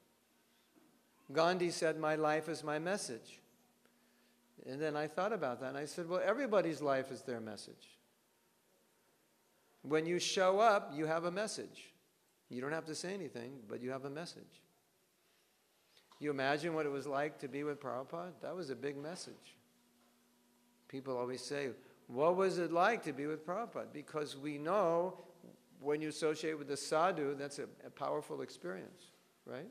Speaker 1: Gandhi said, my life is my message. And then I thought about that, and I said, well, everybody's life is their message. When you show up, you have a message. You don't have to say anything, but you have a message. You imagine what it was like to be with Prabhupada? That was a big message. People always say, what was it like to be with Prabhupada? Because we know when you associate with the sadhu, that's a powerful experience, right?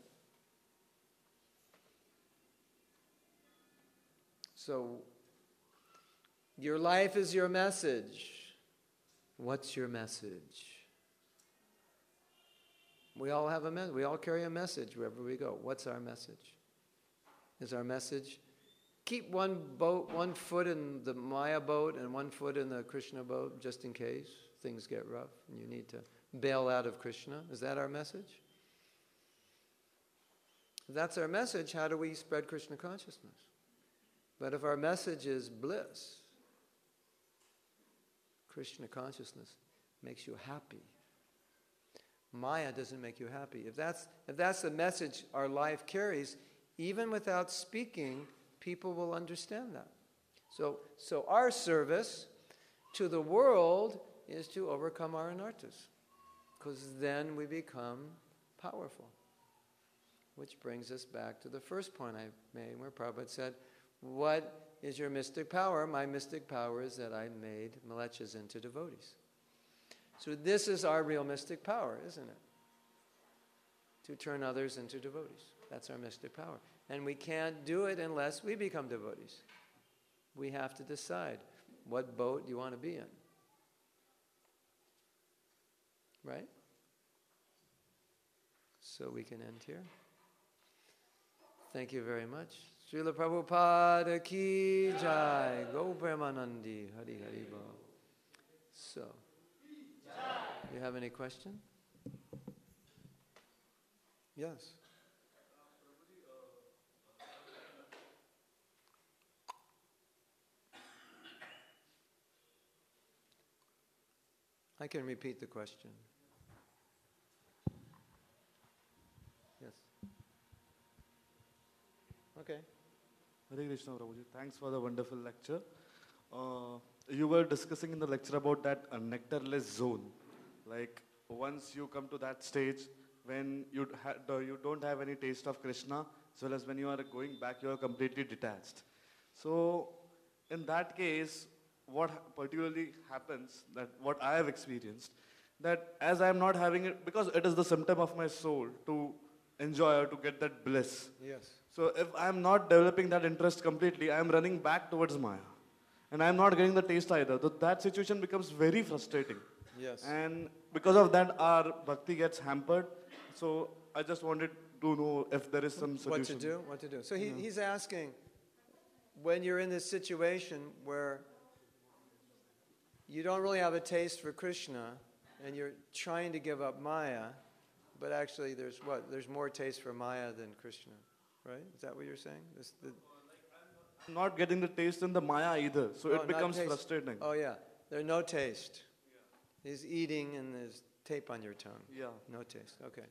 Speaker 1: So, your life is your message. What's your message? We all have a message. We all carry a message wherever we go. What's our message? Is our message, keep one foot in the Maya boat and 1 foot in the Krishna boat, just in case things get rough and you need to bail out of Krishna? Is that our message? If that's our message, how do we spread Krishna consciousness? But if our message is bliss, Krishna consciousness makes you happy. Maya doesn't make you happy. If that's the message our life carries, even without speaking, people will understand that. So our service to the world is to overcome our anarthas, because then we become powerful. Which brings us back to the first point I made, where Prabhupada said, what is your mystic power? My mystic power is that I made mlechas into devotees. So this is our real mystic power, isn't it? To turn others into devotees. That's our mystic power. And we can't do it unless we become devotees. We have to decide what boat you want to be in. Right? So we can end here. Thank you very much. Srila Prabhupada ki jai. Go Premanandi. Hari Hari Bol. So, do you have any question? Yes. I can repeat the question. Yes. Okay.
Speaker 2: Hare Krishna Prabhuji, thanks for the wonderful lecture. You were discussing in the lecture about that nectarless zone. Like once you come to that stage when you don't have any taste of Krishna, as well as when you are going back, you are completely detached. So in that case, what particularly happens, that what I have experienced, that as I am not having it, because it is the symptom of my soul to enjoy or to get that bliss.
Speaker 1: Yes.
Speaker 2: So if I am not developing that interest completely, I am running back towards Maya. And I am not getting the taste either. That situation becomes very frustrating.
Speaker 1: Yes.
Speaker 2: And because of that, our bhakti gets hampered. So I just wanted to know if there is some solution.
Speaker 1: What to do. So he's asking, when you're in this situation where you don't really have a taste for Krishna and you're trying to give up Maya, but actually there's more taste for Maya than Krishna, right? Is that what you're saying?
Speaker 2: I'm not getting the taste in the Maya either, so it becomes frustrating.
Speaker 1: Oh yeah, there's no taste. He's eating and there's tape on your tongue.
Speaker 2: Yeah.
Speaker 1: No taste, okay.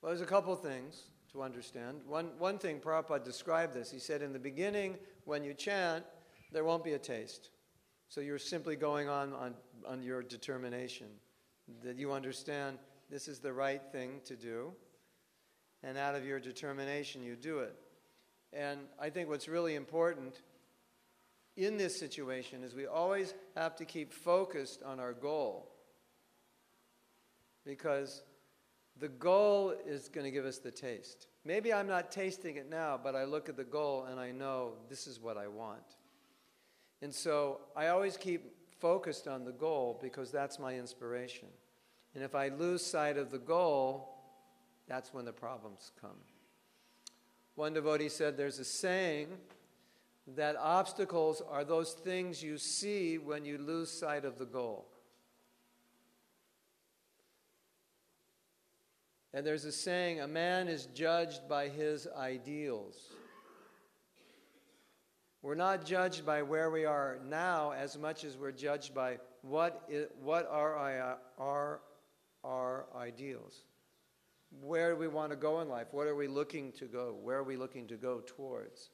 Speaker 1: Well, there's a couple things to understand. One thing, Prabhupada described this. He said in the beginning, when you chant, there won't be a taste. So you're simply going on your determination, that you understand this is the right thing to do, and out of your determination you do it. And I think what's really important in this situation is we always have to keep focused on our goal, because the goal is going to give us the taste. Maybe I'm not tasting it now, but I look at the goal and I know this is what I want. And so I always keep focused on the goal because that's my inspiration. And if I lose sight of the goal, that's when the problems come. One devotee said there's a saying that obstacles are those things you see when you lose sight of the goal. And there's a saying, a man is judged by his ideals. We're not judged by where we are now as much as we're judged by what are our ideals. Where do we want to go in life? What are we looking to go? Where are we looking to go towards?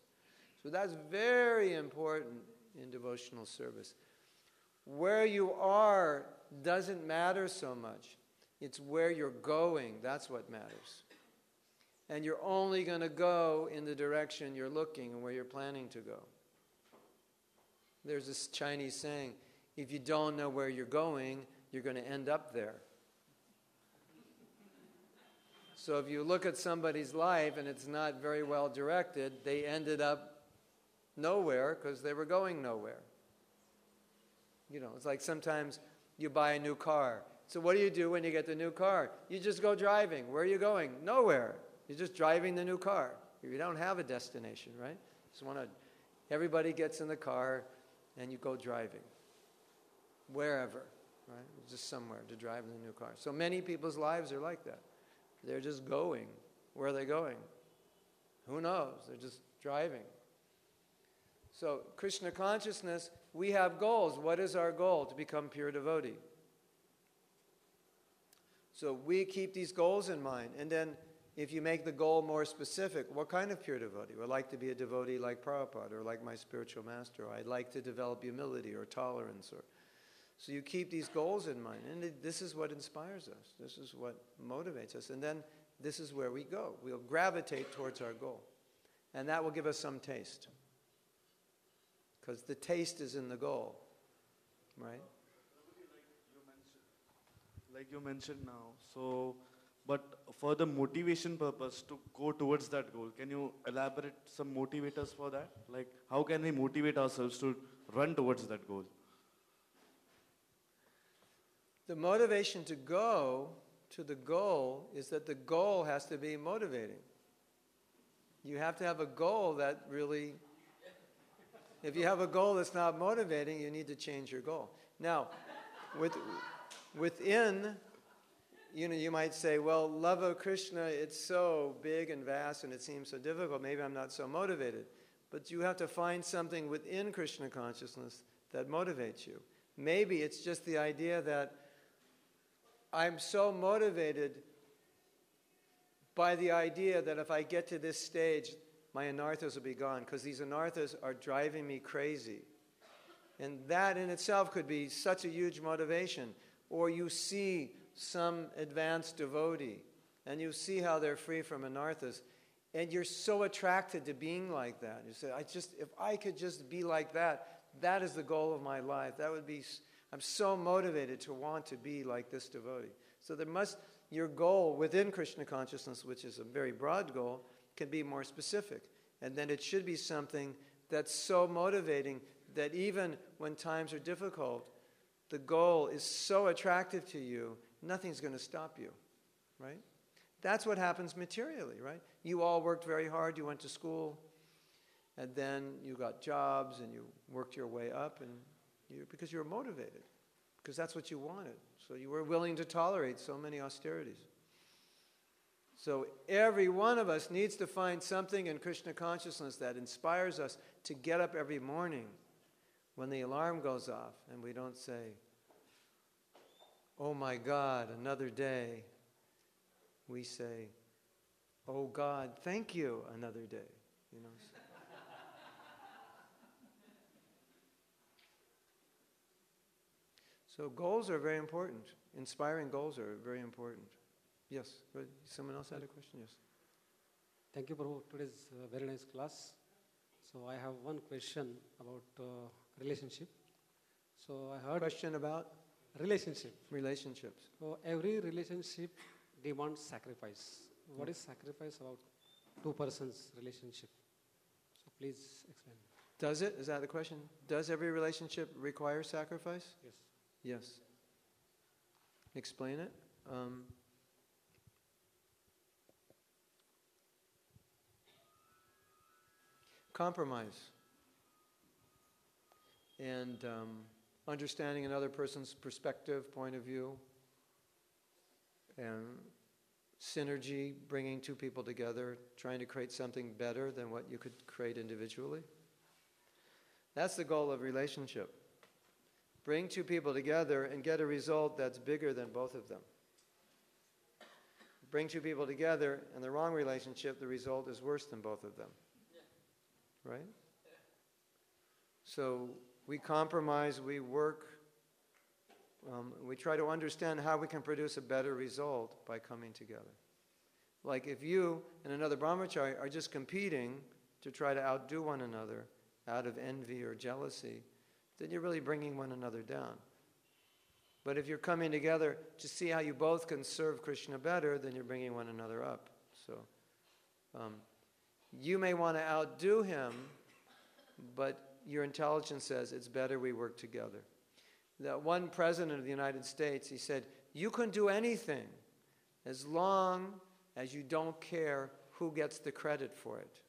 Speaker 1: So that's very important in devotional service. Where you are doesn't matter so much. It's where you're going, that's what matters. And you're only going to go in the direction you're looking and where you're planning to go. There's this Chinese saying, if you don't know where you're going, you're going to end up there. So if you look at somebody's life and it's not very well directed, they ended up nowhere because they were going nowhere. You know, it's like sometimes you buy a new car. So what do you do when you get the new car? You just go driving. Where are you going? Nowhere. You're just driving the new car. You don't have a destination, right? Everybody gets in the car and you go driving. Wherever, right? Just somewhere to drive in the new car. So many people's lives are like that. They're just going. Where are they going? Who knows? They're just driving. So Krishna consciousness, we have goals. What is our goal? To become pure devotee. So we keep these goals in mind. And then if you make the goal more specific, what kind of pure devotee? I'd like to be a devotee like Prabhupada or like my spiritual master. Or I'd like to develop humility or tolerance. So you keep these goals in mind. And this is what inspires us. This is what motivates us. And then this is where we go. We'll gravitate towards our goal. And that will give us some taste. Because the taste is in the goal. Right?
Speaker 2: Like you mentioned now, so, but for the motivation purpose to go towards that goal, can you elaborate some motivators for that? Like, how can we motivate ourselves to run towards that goal?
Speaker 1: The motivation to go to the goal is that the goal has to be motivating. You have to have a goal that really, if you have a goal that's not motivating, you need to change your goal. Now, within, you might say, well, love of Krishna, it's so big and vast and it seems so difficult, maybe I'm not so motivated. But you have to find something within Krishna consciousness that motivates you. Maybe it's just the idea that I'm so motivated by the idea that if I get to this stage, my anarthas will be gone, because these anarthas are driving me crazy. And that in itself could be such a huge motivation. Or you see some advanced devotee, and you see how they're free from anarthas, And you're so attracted to being like that. You say, if I could just be like that, that is the goal of my life. That would be, I'm so motivated to want to be like this devotee. So your goal within Krishna consciousness, which is a very broad goal, can be more specific. And then it should be something that's so motivating that even when times are difficult, the goal is so attractive to you, nothing's going to stop you, right? That's what happens materially, right? You all worked very hard, you went to school, and then you got jobs, and you worked your way up, and because you were motivated, because that's what you wanted. So you were willing to tolerate so many austerities. So every one of us needs to find something in Krishna consciousness that inspires us to get up every morning when the alarm goes off, and we don't say, "Oh my God, another day." We say, "Oh God, thank you, another day." You know. So goals are very important. Inspiring goals are very important. Yes. Someone else had a question? Yes.
Speaker 3: Thank you, Prabhu. Today's a very nice class. So I have one question about relationship. So I heard
Speaker 1: Question about
Speaker 3: relationship.
Speaker 1: relationships.
Speaker 3: So every relationship demands sacrifice. What is sacrifice about two persons' relationship? So please explain.
Speaker 1: Does it? Is that the question? Does every relationship require sacrifice?
Speaker 3: Yes.
Speaker 1: Yes. Explain it. Compromise. And understanding another person's perspective, point of view, and synergy, bringing two people together, trying to create something better than what you could create individually. That's the goal of relationship. Bring two people together and get a result that's bigger than both of them. Bring two people together, and the wrong relationship, the result is worse than both of them. Right? So we compromise, we work, we try to understand how we can produce a better result by coming together. Like if you and another brahmachari are just competing to try to outdo one another out of envy or jealousy, then you're really bringing one another down. But if you're coming together to see how you both can serve Krishna better, then you're bringing one another up. So you may want to outdo him, but your intelligence says it's better we work together. That one president of the United States, he said, you can do anything as long as you don't care who gets the credit for it.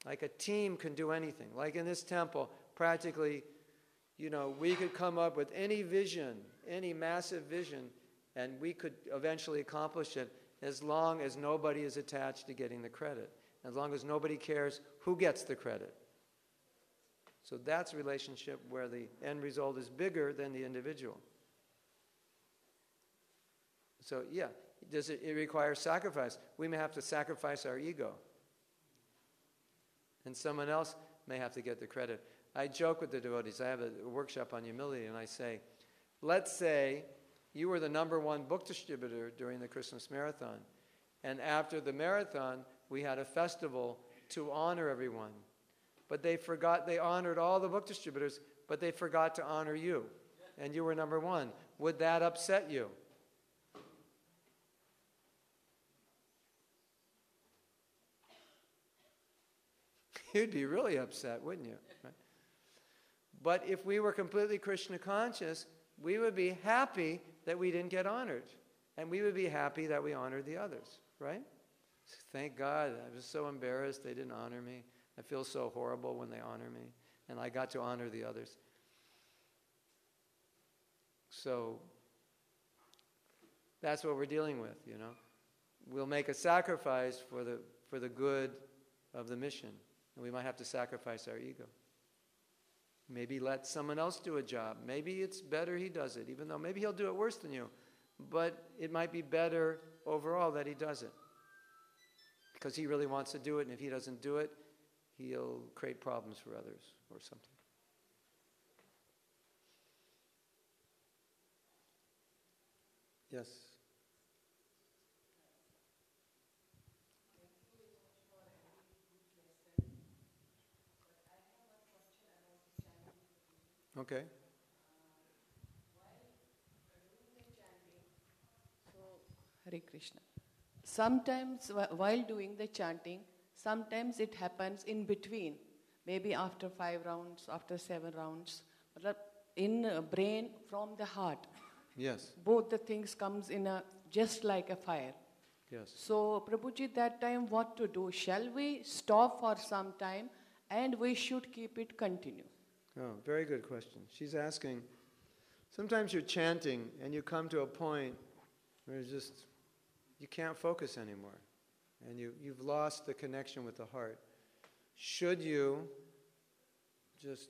Speaker 1: Like a team can do anything. Like in this temple, practically, we could come up with any vision, any massive vision, and we could eventually accomplish it as long as nobody is attached to getting the credit, as long as nobody cares who gets the credit. So that's a relationship where the end result is bigger than the individual. So yeah, it requires sacrifice. We may have to sacrifice our ego. And someone else may have to get the credit. I joke with the devotees. I have a workshop on humility, and I say, let's say you were the #1 book distributor during the Christmas Marathon, and after the marathon, we had a festival to honor everyone. But they honored all the book distributors, but they forgot to honor you, and you were #1. Would that upset you? You'd be really upset, wouldn't you? Right? But if we were completely Krishna conscious, we would be happy that we didn't get honored. And we would be happy that we honored the others, right? Thank God, I was so embarrassed they didn't honor me. I feel so horrible when they honor me. And I got to honor the others. So that's what we're dealing with, We'll make a sacrifice for the good of the mission. And we might have to sacrifice our ego. Maybe let someone else do a job. Maybe it's better he does it, even though maybe he'll do it worse than you. But it might be better overall that he does it. Because he really wants to do it, and if he doesn't do it, he'll create problems for others or something. Yes? Okay.
Speaker 4: Hare Krishna. Sometimes while doing the chanting, sometimes it happens in between, maybe after 5 rounds, after 7 rounds, in brain from the heart.
Speaker 1: Yes.
Speaker 4: Both the things comes in just like a fire.
Speaker 1: Yes.
Speaker 4: So Prabhuji, that time what to do? Shall we stop for some time and we should keep it continue?
Speaker 1: Oh, very good question. She's asking, sometimes you're chanting and you come to a point where it's just, you can't focus anymore. And you've lost the connection with the heart. Should you just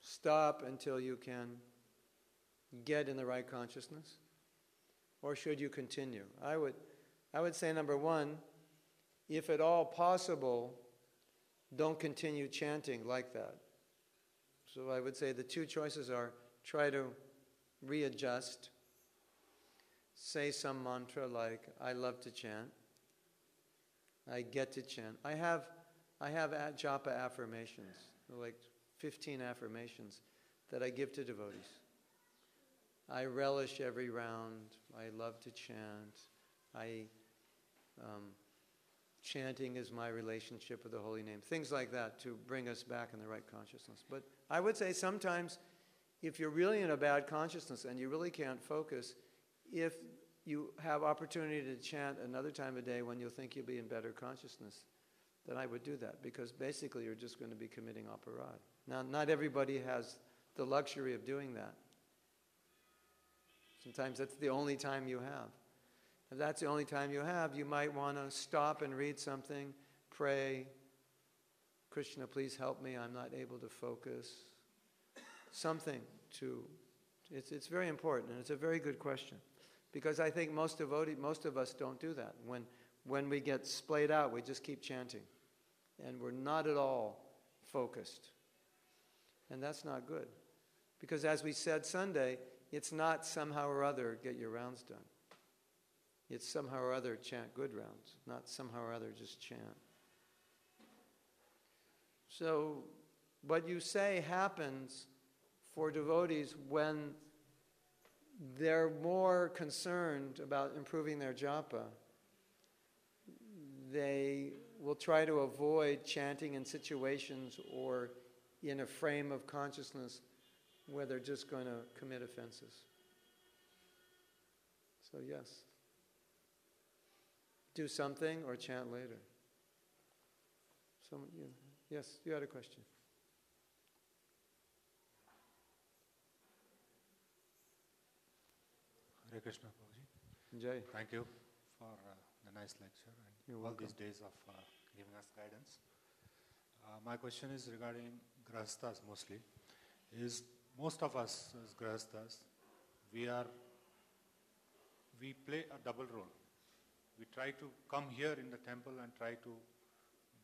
Speaker 1: stop until you can get in the right consciousness? Or should you continue? I would say, number one, if at all possible, don't continue chanting like that. So I would say the two choices are try to readjust, say some mantra like, I love to chant, I get to chant. I have japa affirmations, like 15 affirmations that I give to devotees. I relish every round, I love to chant, chanting is my relationship with the holy name, things like that to bring us back in the right consciousness. But I would say sometimes if you're really in a bad consciousness and you really can't focus, if you have opportunity to chant another time a day when you'll think you'll be in better consciousness, then I would do that, because basically you're just going to be committing aparad. Now, not everybody has the luxury of doing that. Sometimes that's the only time you have. If that's the only time you have, you might want to stop and read something, pray, Krishna, please help me, I'm not able to focus. Something to, it's very important, and it's a very good question. Because I think most of us don't do that. When we get splayed out, we just keep chanting. And we're not at all focused. And that's not good. Because as we said Sunday, it's not somehow or other get your rounds done. It's somehow or other chant good rounds, not somehow or other just chant. So what you say happens for devotees when they're more concerned about improving their japa. They will try to avoid chanting in situations or in a frame of consciousness where they're just going to commit offenses. So yes. Do something or chant later. Yes, you had a question.
Speaker 5: Hare Krishna, Prabhuji.
Speaker 1: Jai.
Speaker 5: Thank you for the nice lecture and
Speaker 1: You're
Speaker 5: all
Speaker 1: welcome.
Speaker 5: these days of giving us guidance. My question is regarding grahasthas mostly. Is most of us as grahasthas, we play a double role. We try to come here in the temple and try to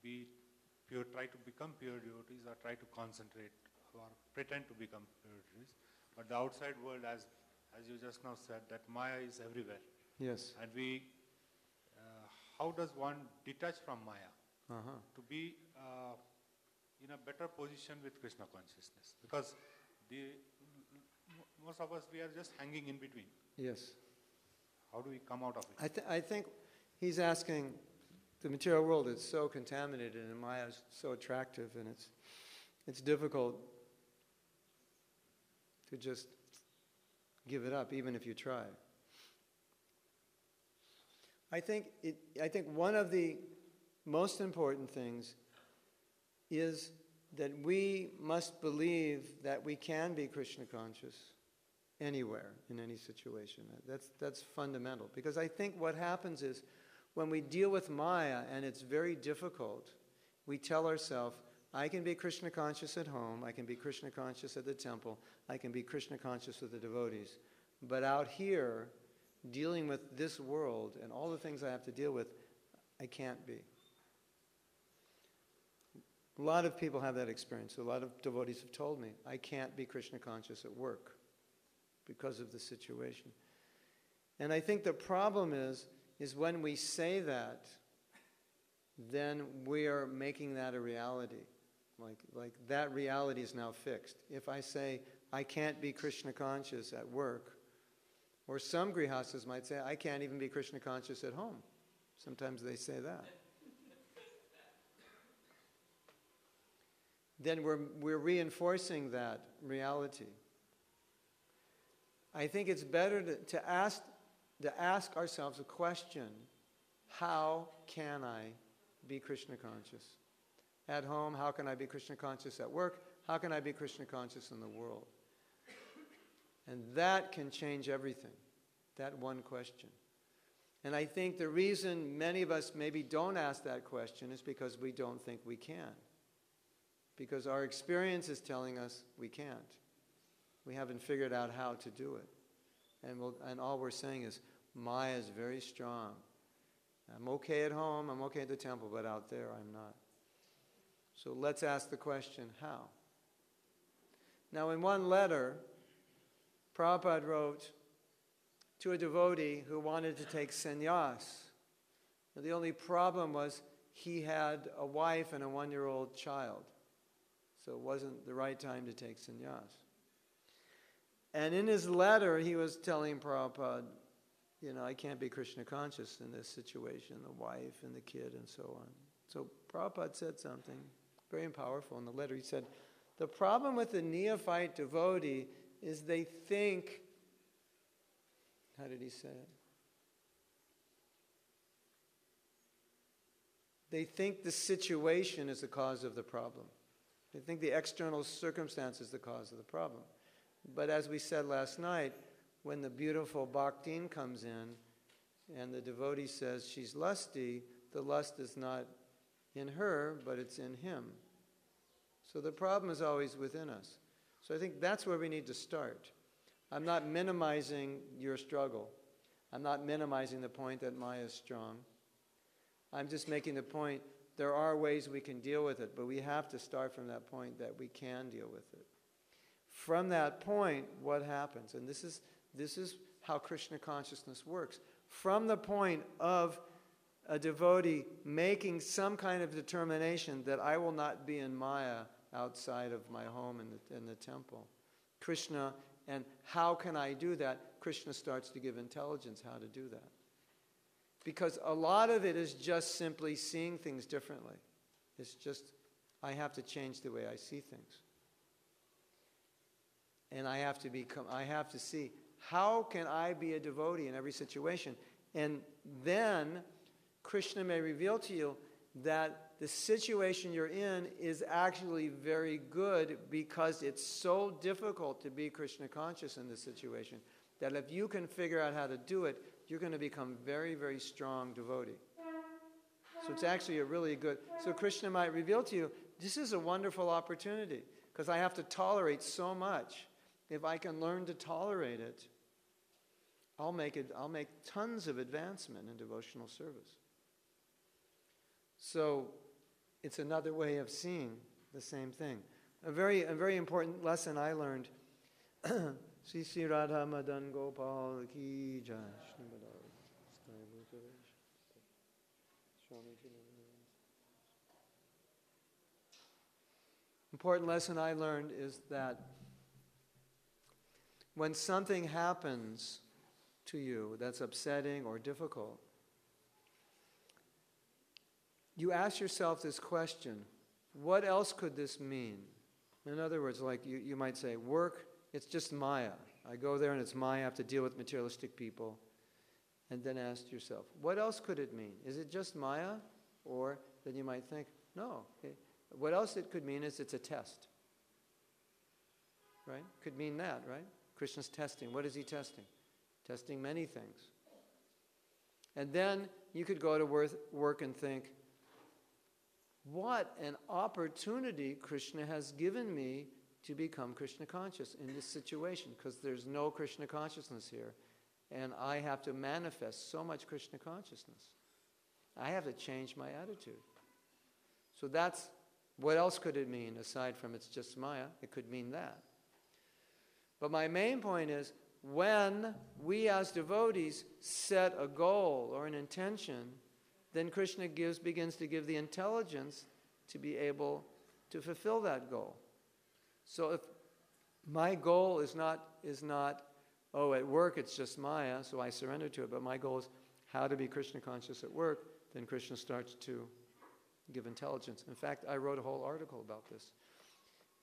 Speaker 5: be pure, try to become pure devotees, or try to concentrate or pretend to become pure devotees. But the outside world, as you just now said, that Maya is everywhere.
Speaker 1: Yes.
Speaker 5: And how does one detach from Maya to be in a better position with Krishna consciousness? Because most of us, we are just hanging in between.
Speaker 1: Yes.
Speaker 5: How do we come out of it?
Speaker 1: I think he's asking, the material world is so contaminated and Maya is so attractive, and it's difficult to just give it up, even if you try. I think one of the most important things is that we must believe that we can be Krishna conscious anywhere, in any situation. That's fundamental. Because I think what happens is, when we deal with Maya and it's very difficult, we tell ourselves, I can be Krishna conscious at home, I can be Krishna conscious at the temple, I can be Krishna conscious with the devotees. But out here, dealing with this world and all the things I have to deal with, I can't be. A lot of people have that experience. A lot of devotees have told me, I can't be Krishna conscious at work because of the situation. And I think the problem is when we say that, then we are making that a reality. Like that reality is now fixed. If I say, I can't be Krishna conscious at work, or some grihastas might say, I can't even be Krishna conscious at home. Sometimes they say that. Then we're reinforcing that reality. I think it's better to ask ourselves a question: how can I be Krishna conscious? At home, how can I be Krishna conscious at work? How can I be Krishna conscious in the world? And that can change everything, that one question. And I think the reason many of us maybe don't ask that question is because we don't think we can. Because our experience is telling us we can't. We haven't figured out how to do it. And all we're saying is, Maya is very strong. I'm okay at home, I'm okay at the temple, but out there I'm not. So let's ask the question, how? Now in one letter, Prabhupada wrote to a devotee who wanted to take sannyas. Now, the only problem was he had a wife and a 1-year-old child. So it wasn't the right time to take sannyas. And in his letter, he was telling Prabhupada, I can't be Krishna conscious in this situation, the wife and the kid and so on. So Prabhupada said something very powerful in the letter. He said, the problem with the neophyte devotee is they think, how did he say it? They think the situation is the cause of the problem. They think the external circumstance is the cause of the problem. But as we said last night, when the beautiful bhaktin comes in and the devotee says she's lusty, the lust is not in her, but it's in him. So the problem is always within us. So I think that's where we need to start. I'm not minimizing your struggle. I'm not minimizing the point that Maya is strong. I'm just making the point there are ways we can deal with it, but we have to start from that point that we can deal with it. From that point, what happens? And this is how Krishna consciousness works. From the point of a devotee making some kind of determination that I will not be in Maya outside of my home in the temple. Krishna, and how can I do that? Krishna starts to give intelligence how to do that. Because a lot of it is just simply seeing things differently. It's just, I have to change the way I see things. And I have to see, how can I be a devotee in every situation? And then Krishna may reveal to you that the situation you're in is actually very good because it's so difficult to be Krishna conscious in this situation that if you can figure out how to do it, you're going to become very, very strong devotee. So it's actually a really good... So Krishna might reveal to you, this is a wonderful opportunity because I have to tolerate so much. If I can learn to tolerate it, I'll make tons of advancement in devotional service. So it's another way of seeing the same thing. A very important lesson I learned. Sri Radha Madan Gopal ki jai. Important lesson I learned is that when something happens to you that's upsetting or difficult, you ask yourself this question, what else could this mean? In other words, like you might say, work, it's just Maya. I go there and it's Maya, I have to deal with materialistic people. And then ask yourself, what else could it mean? Is it just Maya? Or then you might think, no. What else it could mean is it's a test. Right? Could mean that, right? Krishna's testing. What is he testing? Testing many things. And then you could go to work and think, what an opportunity Krishna has given me to become Krishna conscious in this situation, because there's no Krishna consciousness here, and I have to manifest so much Krishna consciousness. I have to change my attitude. So that's, what else could it mean aside from it's just Maya? It could mean that. But my main point is, when we as devotees set a goal or an intention, then Krishna begins to give the intelligence to be able to fulfill that goal. So if my goal is not, oh, at work it's just Maya, so I surrender to it, but my goal is how to be Krishna conscious at work, then Krishna starts to give intelligence. In fact, I wrote a whole article about this.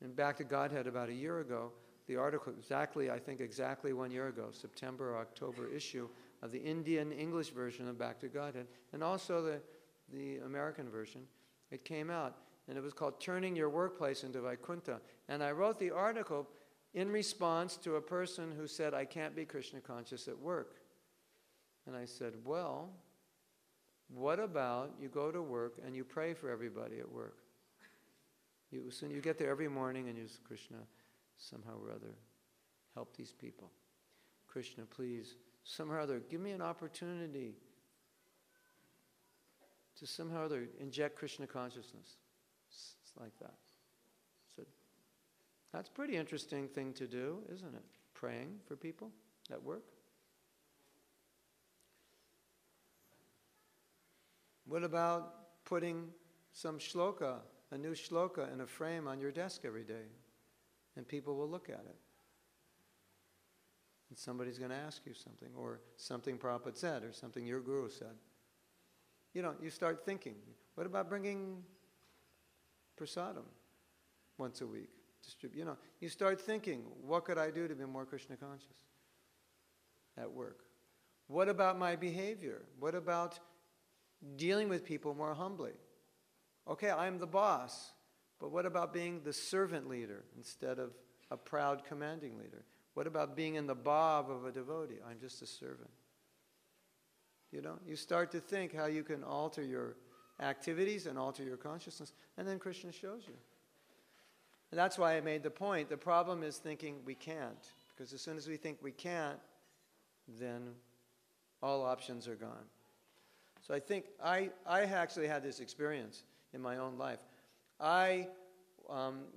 Speaker 1: And Back to Godhead about a year ago, the article I think exactly 1 year ago, September or October issue of the Indian English version of Back to Godhead, and also the American version, it came out. And it was called Turning Your Workplace into Vaikuntha. And I wrote the article in response to a person who said, I can't be Krishna conscious at work. And I said, well, what about you go to work and you pray for everybody at work? You get there every morning and you say, Krishna, somehow or other, help these people. Krishna, please, somehow or other, give me an opportunity to somehow or other inject Krishna consciousness. It's like that. So that's a pretty interesting thing to do, isn't it? Praying for people at work. What about putting some shloka, a new shloka in a frame on your desk every day, and people will look at it? And somebody's going to ask you something, or something Prabhupada said, or something your guru said. You start thinking, what about bringing prasadam once a week? You start thinking, what could I do to be more Krishna conscious at work? What about my behavior? What about dealing with people more humbly? Okay, I'm the boss, but what about being the servant leader instead of a proud commanding leader? What about being in the bhav of a devotee? I'm just a servant. You start to think how you can alter your activities and alter your consciousness, and then Krishna shows you. And that's why I made the point. The problem is thinking we can't, because as soon as we think we can't, then all options are gone. So I think I actually had this experience in my own life. I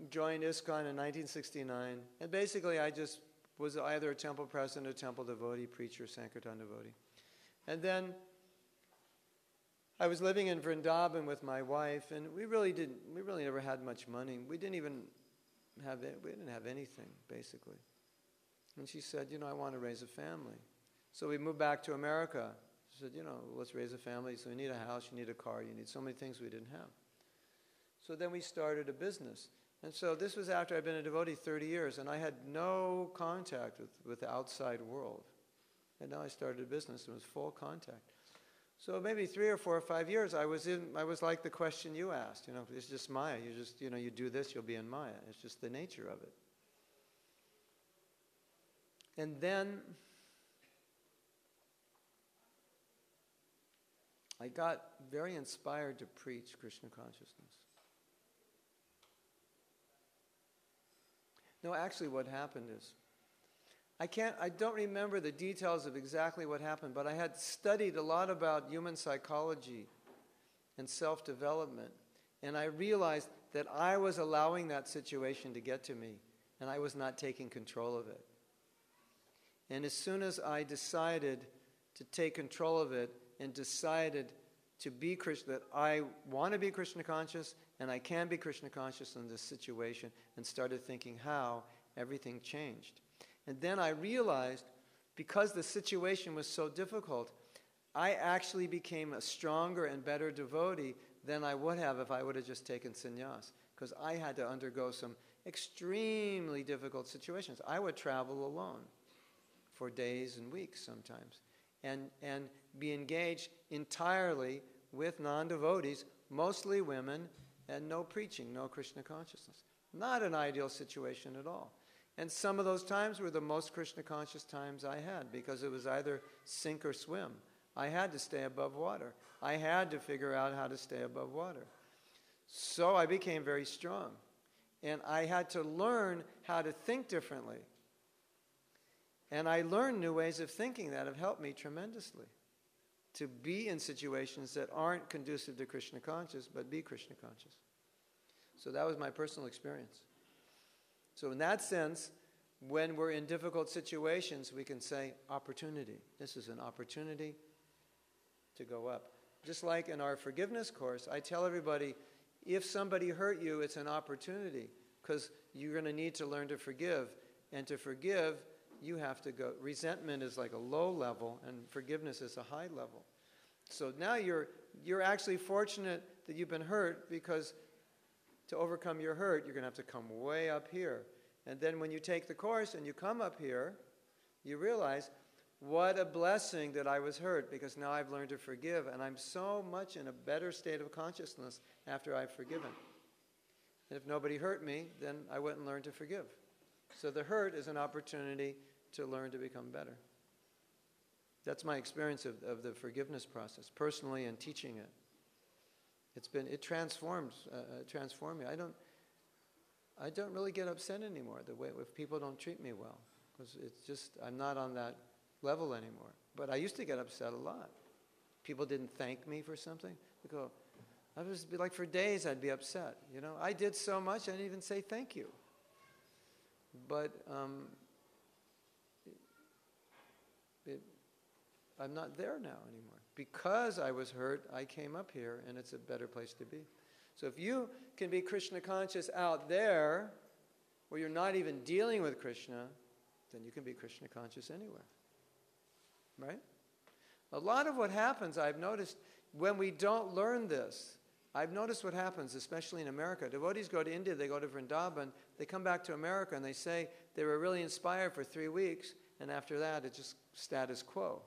Speaker 1: joined ISKCON in 1969, and basically I just was either a temple president, a temple devotee, preacher, Sankirtan devotee. And then I was living in Vrindavan with my wife, and we really never had much money. We didn't have anything, basically. And she said, I want to raise a family. So we moved back to America. She said, let's raise a family. So you need a house, you need a car, you need so many things we didn't have. So then we started a business. And so this was after I'd been a devotee 30 years, and I had no contact with the outside world. And now I started a business, and it was full contact. So maybe 3 or 4 or 5 years, I was like the question you asked. It's just Maya. You do this, you'll be in Maya. It's just the nature of it. And then I got very inspired to preach Krishna consciousness. No, actually what happened is, I don't remember the details of exactly what happened, but I had studied a lot about human psychology and self-development, and I realized that I was allowing that situation to get to me, and I was not taking control of it. And as soon as I decided to take control of it and decided to be Krishna, that I want to be Krishna conscious and I can be Krishna conscious in this situation, and started thinking how, everything changed. And then I realized, because the situation was so difficult, I actually became a stronger and better devotee than I would have if I would have just taken sannyas, because I had to undergo some extremely difficult situations. I would travel alone for days and weeks sometimes, and be engaged entirely with non-devotees, mostly women, and no preaching, no Krishna consciousness. Not an ideal situation at all. And some of those times were the most Krishna conscious times I had, because it was either sink or swim. I had to stay above water. I had to figure out how to stay above water. So I became very strong. And I had to learn how to think differently. And I learned new ways of thinking that have helped me tremendously to be in situations that aren't conducive to Krishna conscious, but be Krishna conscious. So that was my personal experience. So in that sense, when we're in difficult situations, we can say, opportunity. This is an opportunity to go up. Just like in our forgiveness course, I tell everybody, if somebody hurt you, it's an opportunity, because you're going to need to learn to forgive. And to forgive, you have to go. Resentment is like a low level, and forgiveness is a high level. So now you're actually fortunate that you've been hurt, because to overcome your hurt, you're going to have to come way up here. And then when you take the course and you come up here, you realize, what a blessing that I was hurt, because now I've learned to forgive, and I'm so much in a better state of consciousness after I've forgiven. And if nobody hurt me, then I wouldn't learn to forgive. So the hurt is an opportunity to learn to become better. That's my experience of the forgiveness process, personally, and teaching it. It transformed me. I don't really get upset anymore the way if people don't treat me well, because it's just, I'm not on that level anymore. But I used to get upset a lot. People didn't thank me for something. I was like, for days I'd be upset. I did so much I didn't even say thank you. But I'm not there now anymore. Because I was hurt, I came up here, and it's a better place to be. So if you can be Krishna conscious out there, where you're not even dealing with Krishna, then you can be Krishna conscious anywhere. Right? A lot of what happens, I've noticed, when we don't learn this, I've noticed what happens, especially in America. Devotees go to India, they go to Vrindavan, they come back to America, and they say they were really inspired for 3 weeks, and after that, it's just status quo.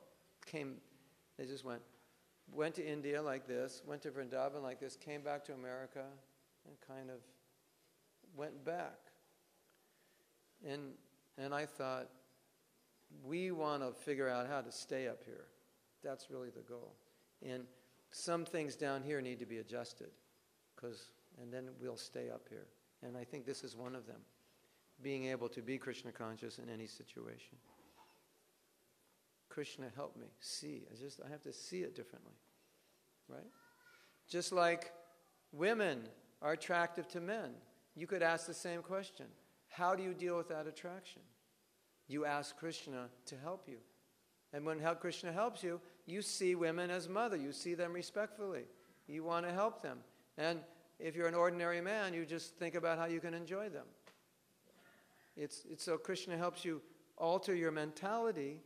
Speaker 1: They just went to India like this, went to Vrindavan like this, came back to America, and kind of went back. And I thought, we want to figure out how to stay up here. That's really the goal. And some things down here need to be adjusted, and then we'll stay up here. And I think this is one of them, being able to be Krishna conscious in any situation. Krishna, help me see. I have to see it differently, right? Just like women are attractive to men, you could ask the same question. How do you deal with that attraction? You ask Krishna to help you. And when Krishna helps you, you see women as mother. You see them respectfully. You want to help them. And if you're an ordinary man, you just think about how you can enjoy them. It's so Krishna helps you alter your mentality,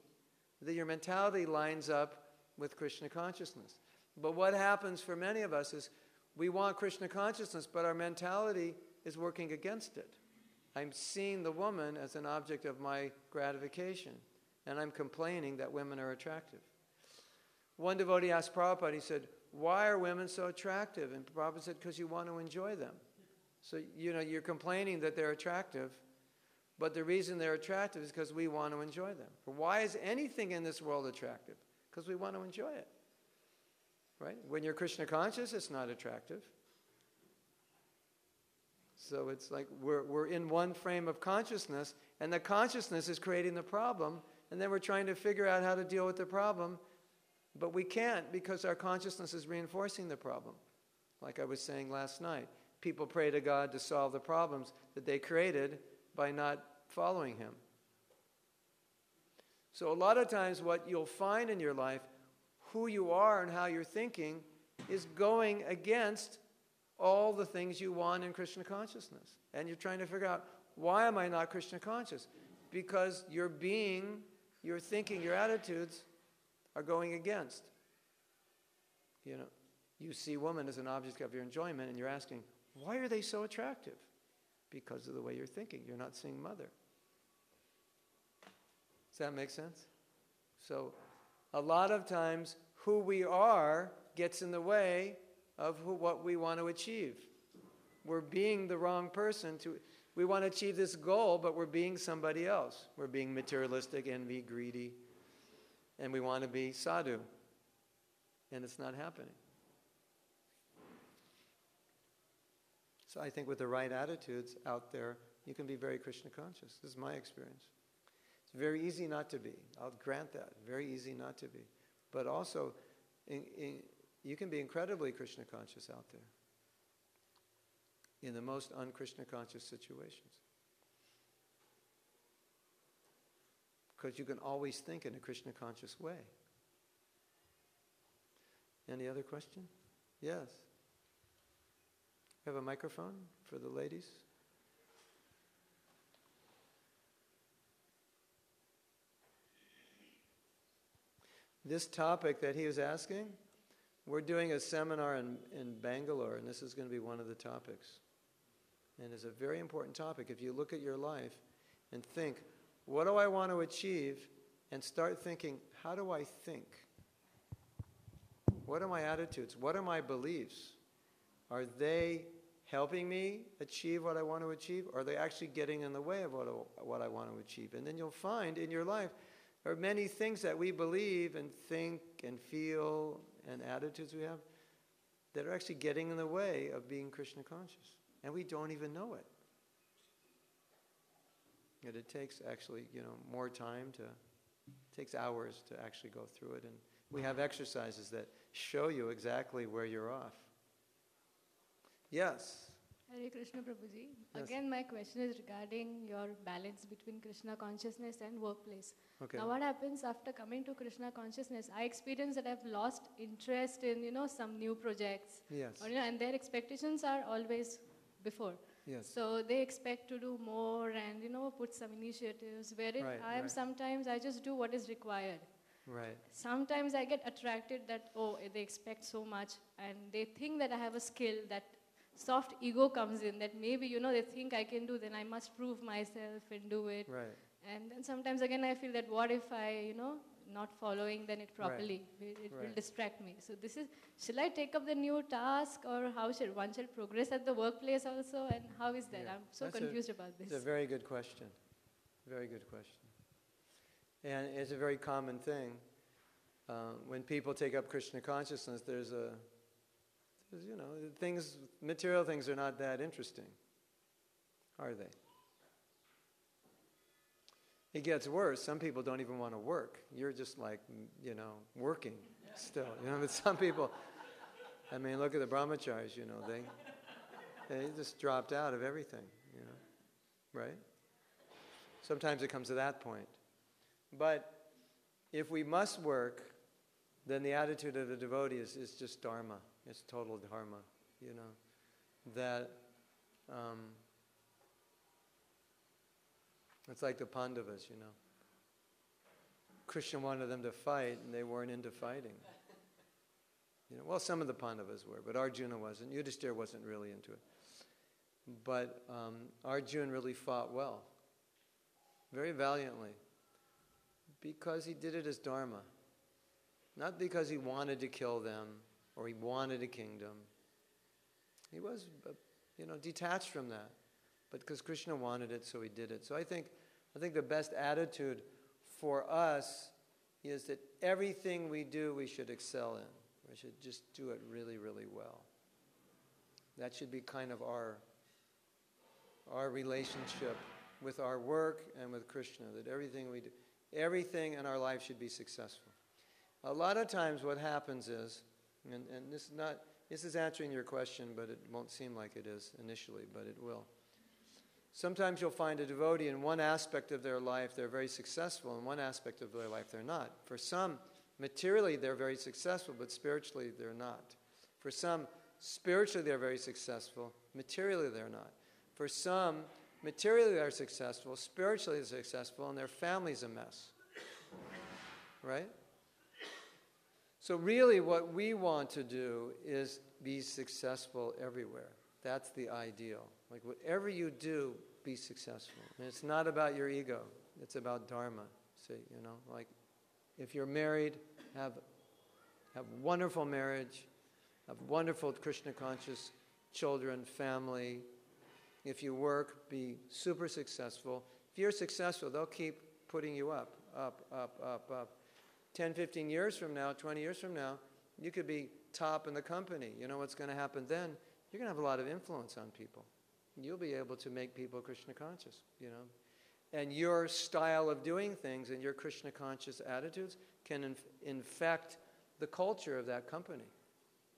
Speaker 1: that your mentality lines up with Krishna consciousness. But what happens for many of us is we want Krishna consciousness, but our mentality is working against it. I'm seeing the woman as an object of my gratification, and I'm complaining that women are attractive. One devotee asked Prabhupada, he said, why are women so attractive? And Prabhupada said, because you want to enjoy them. So, you're complaining that they're attractive, but the reason they're attractive is because we want to enjoy them. Why is anything in this world attractive? Because we want to enjoy it. Right? When you're Krishna conscious, it's not attractive. So it's like we're in one frame of consciousness, and the consciousness is creating the problem, and then we're trying to figure out how to deal with the problem, but we can't because our consciousness is reinforcing the problem. Like I was saying last night, people pray to God to solve the problems that they created by not following Him. So a lot of times what you'll find in your life, who you are and how you're thinking, is going against all the things you want in Krishna consciousness. And you're trying to figure out, why am I not Krishna conscious? Because your being, your thinking, your attitudes are going against. You see women as an object of your enjoyment, and you're asking, why are they so attractive? Because of the way you're thinking. You're not seeing mother. Does that make sense? So a lot of times who we are gets in the way of what we want to achieve. We're being the wrong person. We want to achieve this goal, but we're being somebody else. We're being materialistic, envy, greedy, and we want to be sadhu. And it's not happening. So I think with the right attitudes out there, you can be very Krishna conscious. This is my experience. It's very easy not to be. I'll grant that. Very easy not to be. But also, you can be incredibly Krishna conscious out there in the most un-Krishna conscious situations. Because you can always think in a Krishna conscious way. Any other question? Yes. have a microphone for the ladies? This topic that he was asking, we're doing a seminar in Bangalore, and this is going to be one of the topics. And it's a very important topic. If you look at your life and think, what do I want to achieve? And start thinking, how do I think? What are my attitudes? What are my beliefs? Are they helping me achieve what I want to achieve? Or are they actually getting in the way of what I want to achieve? And then you'll find in your life, there are many things that we believe and think and feel and attitudes we have that are actually getting in the way of being Krishna conscious. And we don't even know it. And it takes actually, more time takes hours to actually go through it. And we have exercises that show you exactly where you're off. Yes?
Speaker 6: Hare Krishna Prabhuji.
Speaker 1: Yes.
Speaker 6: Again, my question is regarding your balance between Krishna consciousness and workplace.
Speaker 1: Okay.
Speaker 6: Now, what happens after coming to Krishna consciousness? I experience that I've lost interest in, some new projects.
Speaker 1: Yes.
Speaker 6: Or, and their expectations are always before.
Speaker 1: Yes.
Speaker 6: So they expect to do more and, put some initiatives. Wherein
Speaker 1: Right.
Speaker 6: sometimes I just do what is required.
Speaker 1: Right.
Speaker 6: Sometimes I get attracted that, they expect so much and they think that I have a skill, that soft ego comes in, that maybe, they think I can do, then I must prove myself and do it.
Speaker 1: Right.
Speaker 6: And then sometimes again I feel that what if I, not following then it properly, it will
Speaker 1: Right.
Speaker 6: distract me. So shall I take up the new task, or how should one progress at the workplace also, and how is that?
Speaker 1: Yeah.
Speaker 6: I'm so
Speaker 1: That's
Speaker 6: confused about this.
Speaker 1: It's a very good question. Very good question. And it's a very common thing. When people take up Krishna consciousness, there's material things are not that interesting, are they? It gets worse. Some people don't even want to work. You're just like, working still. But some people, look at the brahmacharis, they just dropped out of everything, right? Sometimes it comes to that point. But if we must work, then the attitude of the devotee is just dharma. It's total dharma, that it's like the Pandavas, Krishna wanted them to fight, and they weren't into fighting. Well, some of the Pandavas were, but Arjuna wasn't. Yudhishthira wasn't really into it. But Arjuna really fought well, very valiantly, because he did it as dharma. Not because he wanted to kill them or he wanted a kingdom. He was, detached from that. But because Krishna wanted it, so he did it. So I think the best attitude for us is that everything we do, we should excel in. We should just do it really, really well. That should be kind of our relationship with our work and with Krishna, that everything we do, everything in our life should be successful. A lot of times what happens is, and this is answering your question, but it won't seem like it is initially, but it will. Sometimes you'll find a devotee in one aspect of their life, they're very successful. In one aspect of their life, they're not. For some, materially, they're very successful, but spiritually, they're not. For some, spiritually, they're very successful. Materially, they're not. For some, materially, they're successful. Spiritually, they're successful, and their family's a mess. Right? So really, what we want to do is be successful everywhere. That's the ideal. Like whatever you do, be successful. And it's not about your ego. It's about dharma. See, like if you're married, have wonderful marriage, have wonderful Krishna conscious children, family. If you work, be super successful. If you're successful, they'll keep putting you up, up, up, up, up. 10, 15 years from now, 20 years from now, you could be top in the company. You know what's going to happen then? You're going to have a lot of influence on people. You'll be able to make people Krishna conscious, And your style of doing things and your Krishna conscious attitudes can infect the culture of that company.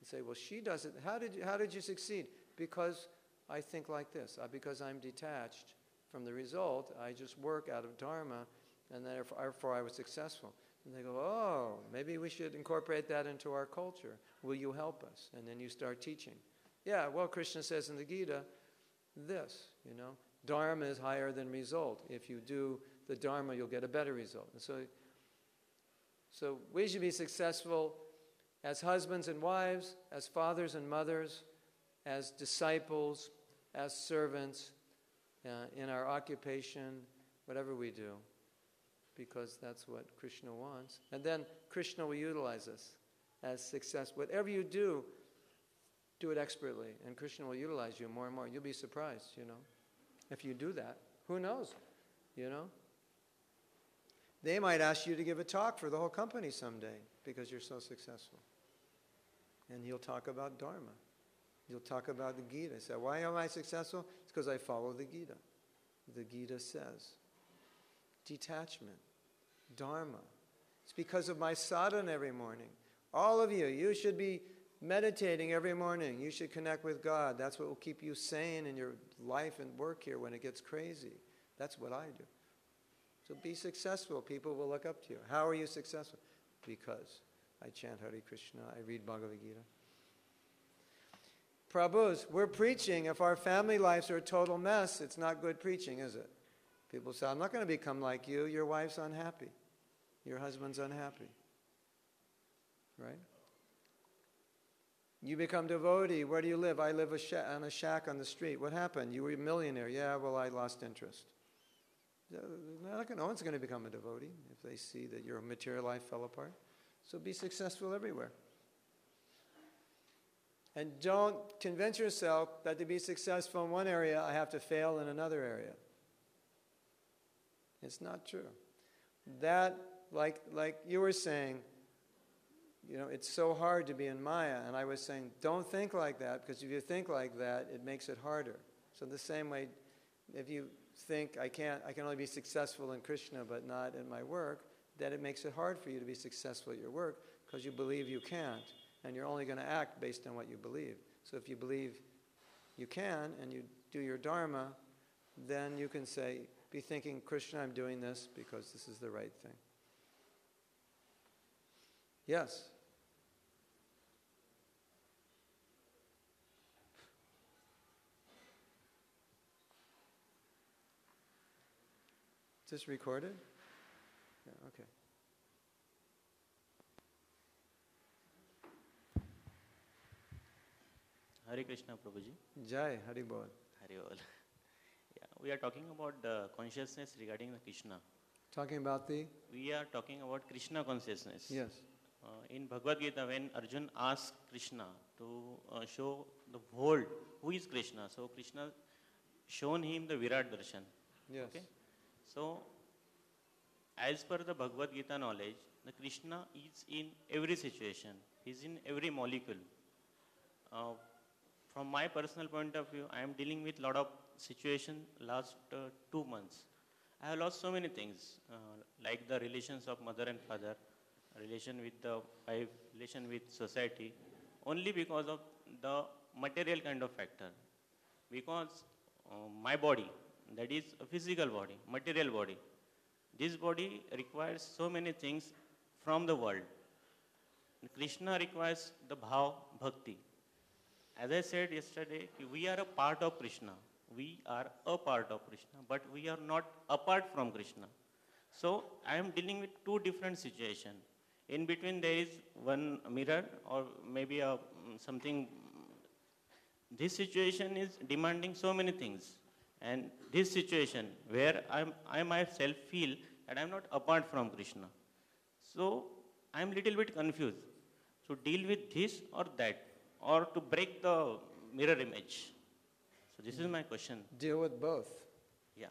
Speaker 1: And say, well, she does it. How did you succeed? Because I think like this. Because I'm detached from the result. I just work out of dharma, and therefore I was successful. And they go, oh, maybe we should incorporate that into our culture. Will you help us? And then you start teaching. Yeah, well, Krishna says in the Gita this, Dharma is higher than result. If you do the Dharma, you'll get a better result. And so we should be successful as husbands and wives, as fathers and mothers, as disciples, as servants, in our occupation, whatever we do, because that's what Krishna wants. And then Krishna will utilize us as success. Whatever you do it expertly, and Krishna will utilize you more and more. You'll be surprised, if you do that. Who knows, They might ask you to give a talk for the whole company someday because you're so successful. And you'll talk about Dharma. You'll talk about the Gita. Say, why am I successful? It's because I follow the Gita. The Gita says, detachment, Dharma. It's because of my sadhana every morning. All of you should be meditating every morning. You should connect with God. That's what will keep you sane in your life and work here when it gets crazy. That's what I do. So be successful. People will look up to you. How are you successful? Because I chant Hare Krishna. I read Bhagavad Gita. Prabhus, we're preaching. If our family lives are a total mess, it's not good preaching, is it? People say, I'm not going to become like you. Your wife's unhappy. Your husband's unhappy. Right? You become devotee. Where do you live? I live on a shack on the street. What happened? You were a millionaire. Yeah, well, I lost interest. No one's going to become a devotee if they see that your material life fell apart. So be successful everywhere. And don't convince yourself that to be successful in one area, I have to fail in another area. It's not true. That, like you were saying, it's so hard to be in Maya. And I was saying, don't think like that, because if you think like that, it makes it harder. So the same way, if you think I can only be successful in Krishna but not in my work, then it makes it hard for you to be successful at your work because you believe you can't, and you're only going to act based on what you believe. So if you believe you can and you do your Dharma, then you can be thinking, Krishna, I'm doing this because this is the right thing. Yes? Is this recorded? Yeah, okay.
Speaker 7: Hare Krishna, Prabhuji.
Speaker 1: Jai, Hari Bol.
Speaker 7: Hare Bol. Yeah, we are talking about the consciousness regarding the Krishna.
Speaker 1: Talking about
Speaker 7: We are talking about Krishna consciousness.
Speaker 1: Yes.
Speaker 7: In Bhagavad Gita, when Arjun asked Krishna to show the world who is Krishna, so Krishna shown him the Virat Darshan.
Speaker 1: Yes.
Speaker 7: Okay? So, as per the Bhagavad Gita knowledge, the Krishna is in every situation. He is in every molecule. From my personal point of view, I am dealing with a lot of situations last 2 months. I have lost so many things, like the relations of mother and father, relation with the wife, relation with society, only because of the material kind of factor. Because my body, that is a physical body, material body, this body requires so many things from the world. Krishna requires the bhav, bhakti. As I said yesterday, we are a part of Krishna. We are a part of Krishna, but we are not apart from Krishna. So I am dealing with two different situations. In between there is one mirror or maybe something. This situation is demanding so many things. And this situation where I myself feel that I am not apart from Krishna. So I am little bit confused. To deal with this or that, or to break the mirror image. So this is my question.
Speaker 1: Deal with both.
Speaker 7: Yeah.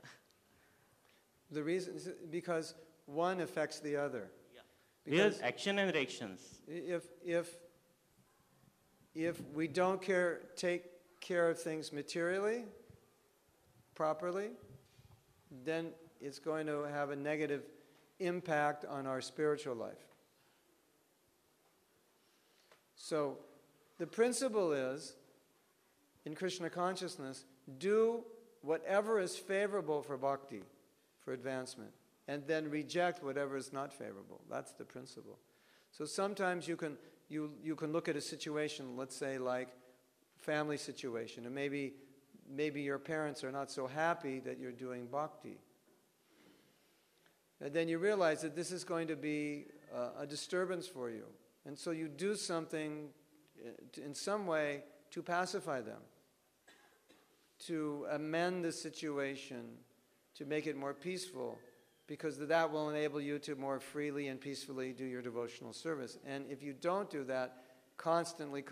Speaker 1: The reason is because one affects the other.
Speaker 7: Yeah.
Speaker 1: Because
Speaker 7: action and reactions.
Speaker 1: If we don't take care of things materially, properly, then it's going to have a negative impact on our spiritual life. So the principle is, in Krishna consciousness, do whatever is favorable for bhakti, for advancement, and then reject whatever is not favorable. That's the principle. So sometimes you can look at a situation, let's say like family situation, and maybe your parents are not so happy that you're doing bhakti. And then you realize that this is going to be a disturbance for you. And so you do something in some way to pacify them, to amend the situation, to make it more peaceful, because that will enable you to more freely and peacefully do your devotional service. And if you don't do that, constantly,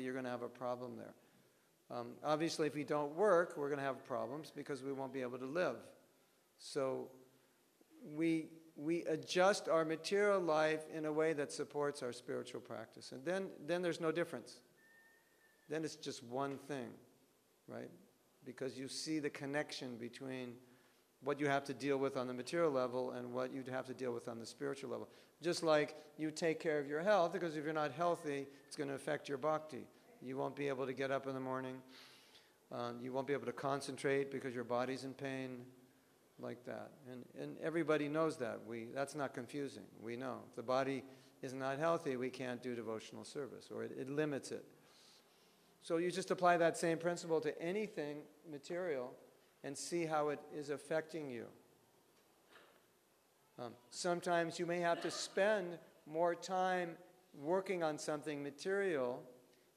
Speaker 1: you're going to have a problem there. Obviously, if we don't work, we're going to have problems because we won't be able to live. So we adjust our material life in a way that supports our spiritual practice. And then there's no difference. Then it's just one thing, right? Because you see the connection between what you have to deal with on the material level and what you have to deal with on the spiritual level. Just like you take care of your health, because if you're not healthy, it's going to affect your bhakti. You won't be able to get up in the morning. You won't be able to concentrate because your body's in pain, like that. And everybody knows that. That's not confusing. We know. If the body is not healthy, we can't do devotional service, or it limits it. So you just apply that same principle to anything material and see how it is affecting you. Sometimes you may have to spend more time working on something material,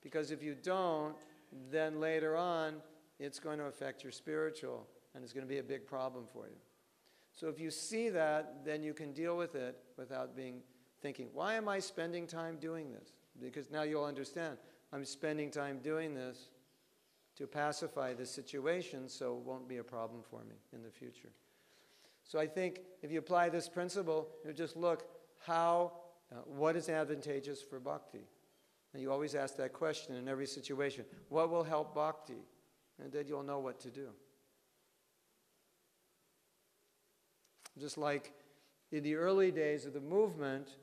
Speaker 1: because if you don't, then later on it's going to affect your spiritual, and it's going to be a big problem for you. So if you see that, then you can deal with it without thinking, why am I spending time doing this? Because now you'll understand, I'm spending time doing this to pacify the situation so it won't be a problem for me in the future. So I think if you apply this principle, you just look what is advantageous for bhakti? And you always ask that question in every situation. What will help bhakti? And then you'll know what to do. Just like in the early days of the movement,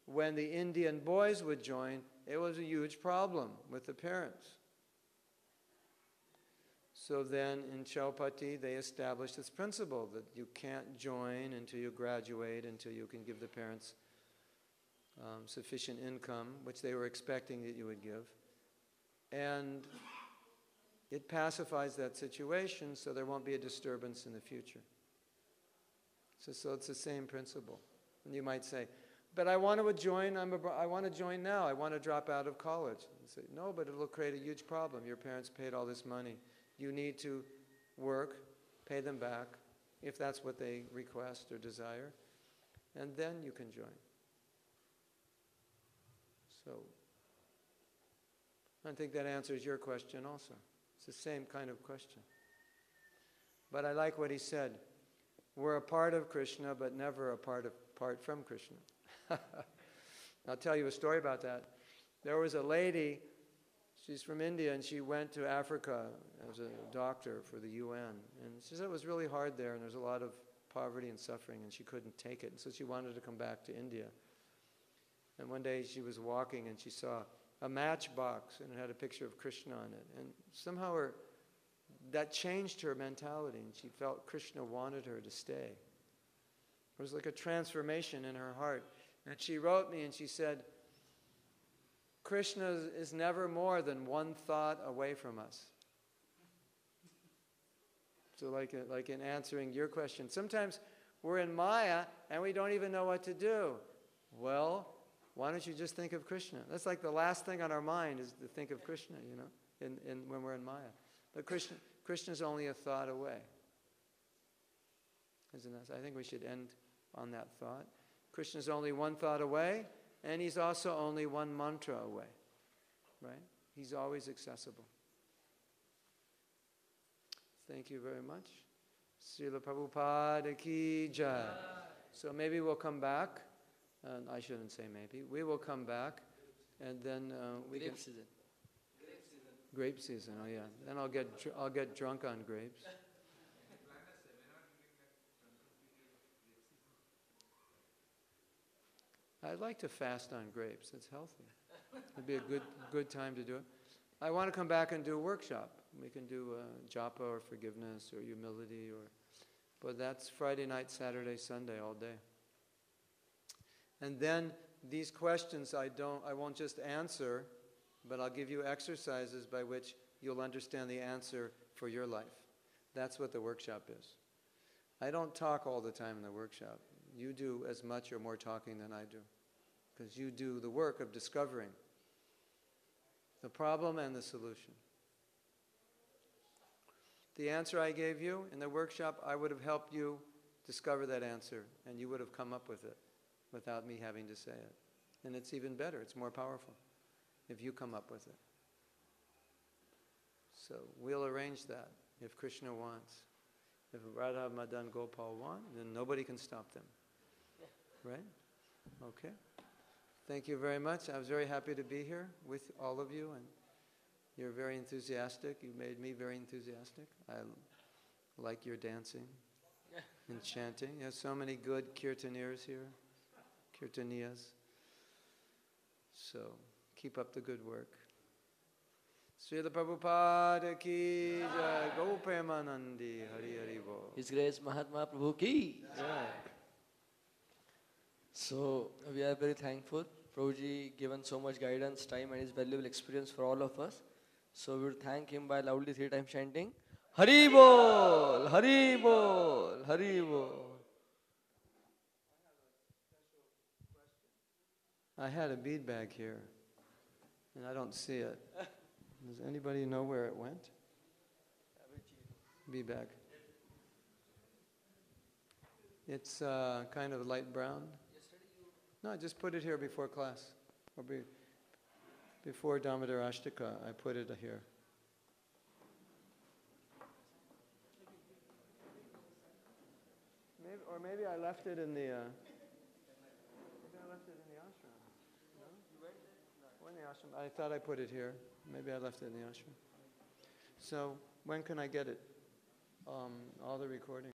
Speaker 1: when the Indian boys would join, it was a huge problem with the parents. So then in Chaupati, they established this principle that you can't join until you graduate, until you can give the parents sufficient income, which they were expecting that you would give. And it pacifies that situation so there won't be a disturbance in the future. So it's the same principle. And you might say, but I want to join, I want to join now, I want to drop out of college. You say, no, but it will create a huge problem. Your parents paid all this money. You need to work, pay them back, if that's what they request or desire, and then you can join. So, I think that answers your question also. It's the same kind of question. But I like what he said. We're a part of Krishna, but never apart from Krishna. I'll tell you a story about that. There was a lady, she's from India, and she went to Africa as a doctor for the UN. And she said it was really hard there, and there's a lot of poverty and suffering, and she couldn't take it. And so she wanted to come back to India. And one day she was walking, and she saw a matchbox, and it had a picture of Krishna on it. And somehow that changed her mentality, and she felt Krishna wanted her to stay. It was like a transformation in her heart. And she wrote me, and she said, Krishna is never more than one thought away from us. So like in answering your question, sometimes we're in Maya and we don't even know what to do. Well, why don't you just think of Krishna? That's like the last thing on our mind is to think of Krishna, when we're in Maya. But Krishna's only a thought away. Isn't that? I think we should end on that thought. Krishna's only one thought away, and he's also only one mantra away. Right? He's always accessible. Thank you very much. Srila Prabhupada ki jai. So maybe we'll come back. I shouldn't say maybe. We will come back, and then we
Speaker 8: Grape
Speaker 1: can...
Speaker 8: season.
Speaker 1: Grape season, oh yeah. Then I'll get drunk on grapes. I'd like to fast on grapes. It's healthy. It'd be a good time to do it. I want to come back and do a workshop. We can do japa or forgiveness or humility, but that's Friday night, Saturday, Sunday, all day. And then these questions I won't just answer, but I'll give you exercises by which you'll understand the answer for your life. That's what the workshop is. I don't talk all the time in the workshop. You do as much or more talking than I do, because you do the work of discovering the problem and the solution. The answer I gave you in the workshop, I would have helped you discover that answer, and you would have come up with it without me having to say it. And it's even better, it's more powerful if you come up with it. So we'll arrange that if Krishna wants. If Radha Madan Gopal want, then nobody can stop them. Right? Okay. Thank you very much. I was very happy to be here with all of you, and you're very enthusiastic. You made me very enthusiastic. I like your dancing and chanting. You have so many good kirtaniers here, kirtaniyas. So keep up the good work. Srila Prabhupada ki jai, Go Premanandi, Hari Hari Bol.
Speaker 8: His Grace Mahatma Prabhu ki.
Speaker 1: Jai.
Speaker 8: So we are very thankful. Prabhuji given so much guidance, time and his valuable experience for all of us. So we will thank him by loudly 3 times chanting, Hari Bol, Hari Bol, Hari Bol.
Speaker 1: I had a bead bag here, and I don't see it. Does anybody know where it went? Bead bag. It's kind of light brown. No, I just put it here before class. Or before Damodar Ashtaka, I put it here. Maybe I left it in the... maybe I left it in the ashram. No? Or in the ashram. I thought I put it here. Maybe I left it in the ashram. So when can I get it? All the recordings.